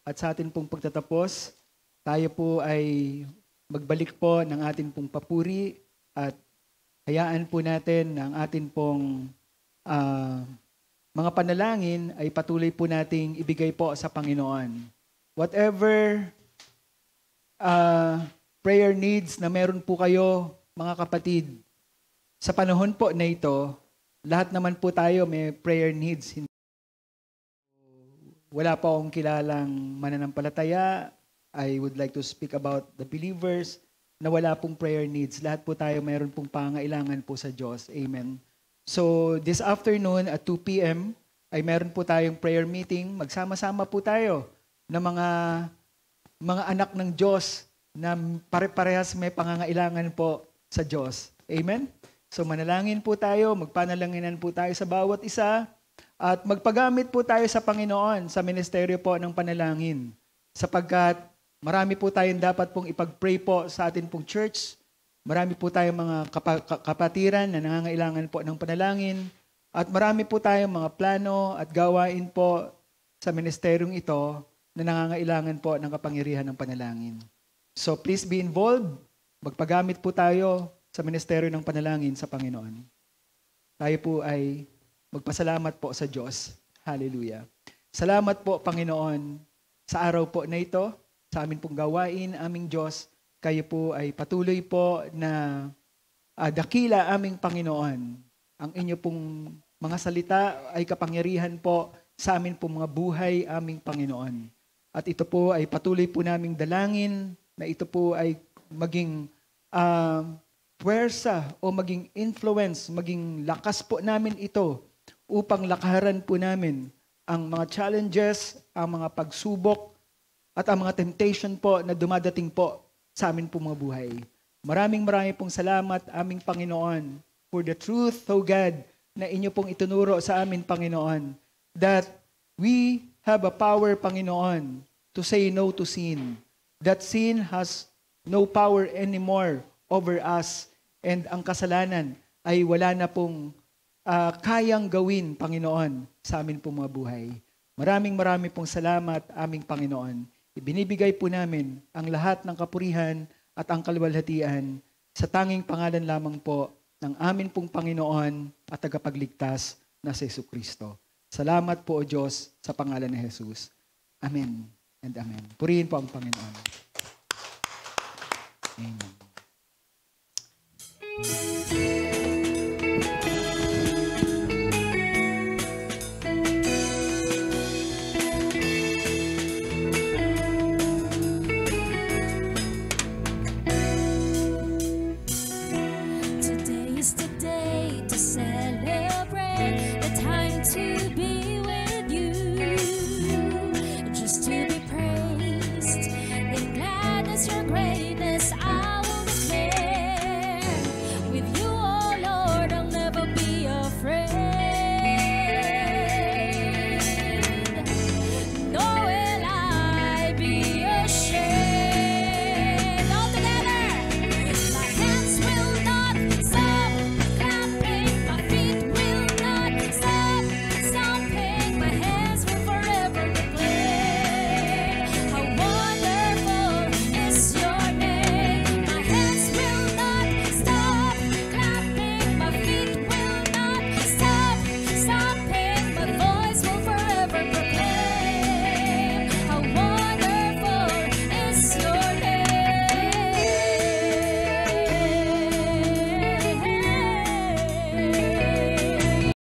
at sa atin pong pagtatapos, tayo po ay magbalik po ng atin pong papuri at hayaan po natin na ang atin pong mga panalangin ay patuloy po nating ibigay po sa Panginoon. Whatever prayer needs na meron po kayo, mga kapatid, sa panahon po na ito, lahat naman po tayo may prayer needs. Wala po akong kilalang mananampalataya. I would like to speak about the believers na wala pong prayer needs. Lahat po tayo mayroon pong pangailangan po sa Diyos. Amen. So this afternoon at 2 p.m. ay meron po tayong prayer meeting. Magsama-sama po tayo ng mga anak ng Diyos na pare-parehas may pangangailangan po sa Diyos. Amen? So manalangin po tayo, magpanalanginan po tayo sa bawat isa, at magpagamit po tayo sa Panginoon sa ministeryo po ng panalangin. Sapagkat marami po tayong dapat pong ipag-pray po sa atin pong church. Marami po tayong mga kapatiran na nangangailangan po ng panalangin. At marami po tayong mga plano at gawain po sa ministeryong ito na nangangailangan po ng kapangyarihan ng panalangin. So please be involved. Magpagamit po tayo sa ministeryo ng panalangin sa Panginoon. Tayo po ay magpasalamat po sa Diyos. Hallelujah. Salamat po, Panginoon, sa araw po na ito, sa amin pong gawain, aming Diyos. Kayo po ay patuloy po na dakila aming Panginoon. Ang inyo pong mga salita ay kapangyarihan po sa amin pong mga buhay, aming Panginoon. At ito po ay patuloy po naming dalangin na ito po ay maging puwersa o maging influence, maging lakas po namin ito upang lakaran po namin ang mga challenges, ang mga pagsubok, at ang mga temptation po na dumadating po sa amin po mga buhay. Maraming pong salamat, aming Panginoon, for the truth, O God, na inyo pong itunuro sa amin, Panginoon, that we have a power, Panginoon, to say no to sin. That sin has no power anymore over us, and ang kasalanan ay wala na pong kayang gawin, Panginoon, sa amin pong mga buhay. Maraming pong salamat, aming Panginoon. Ibinibigay po namin ang lahat ng kapurihan at ang kaluwalhatian sa tanging pangalan lamang po ng amin pong Panginoon at tagapagligtas na si Jesucristo. Salamat po, O Diyos, sa pangalan ni Jesus. Amen and amen. Purihin po ang Panginoon.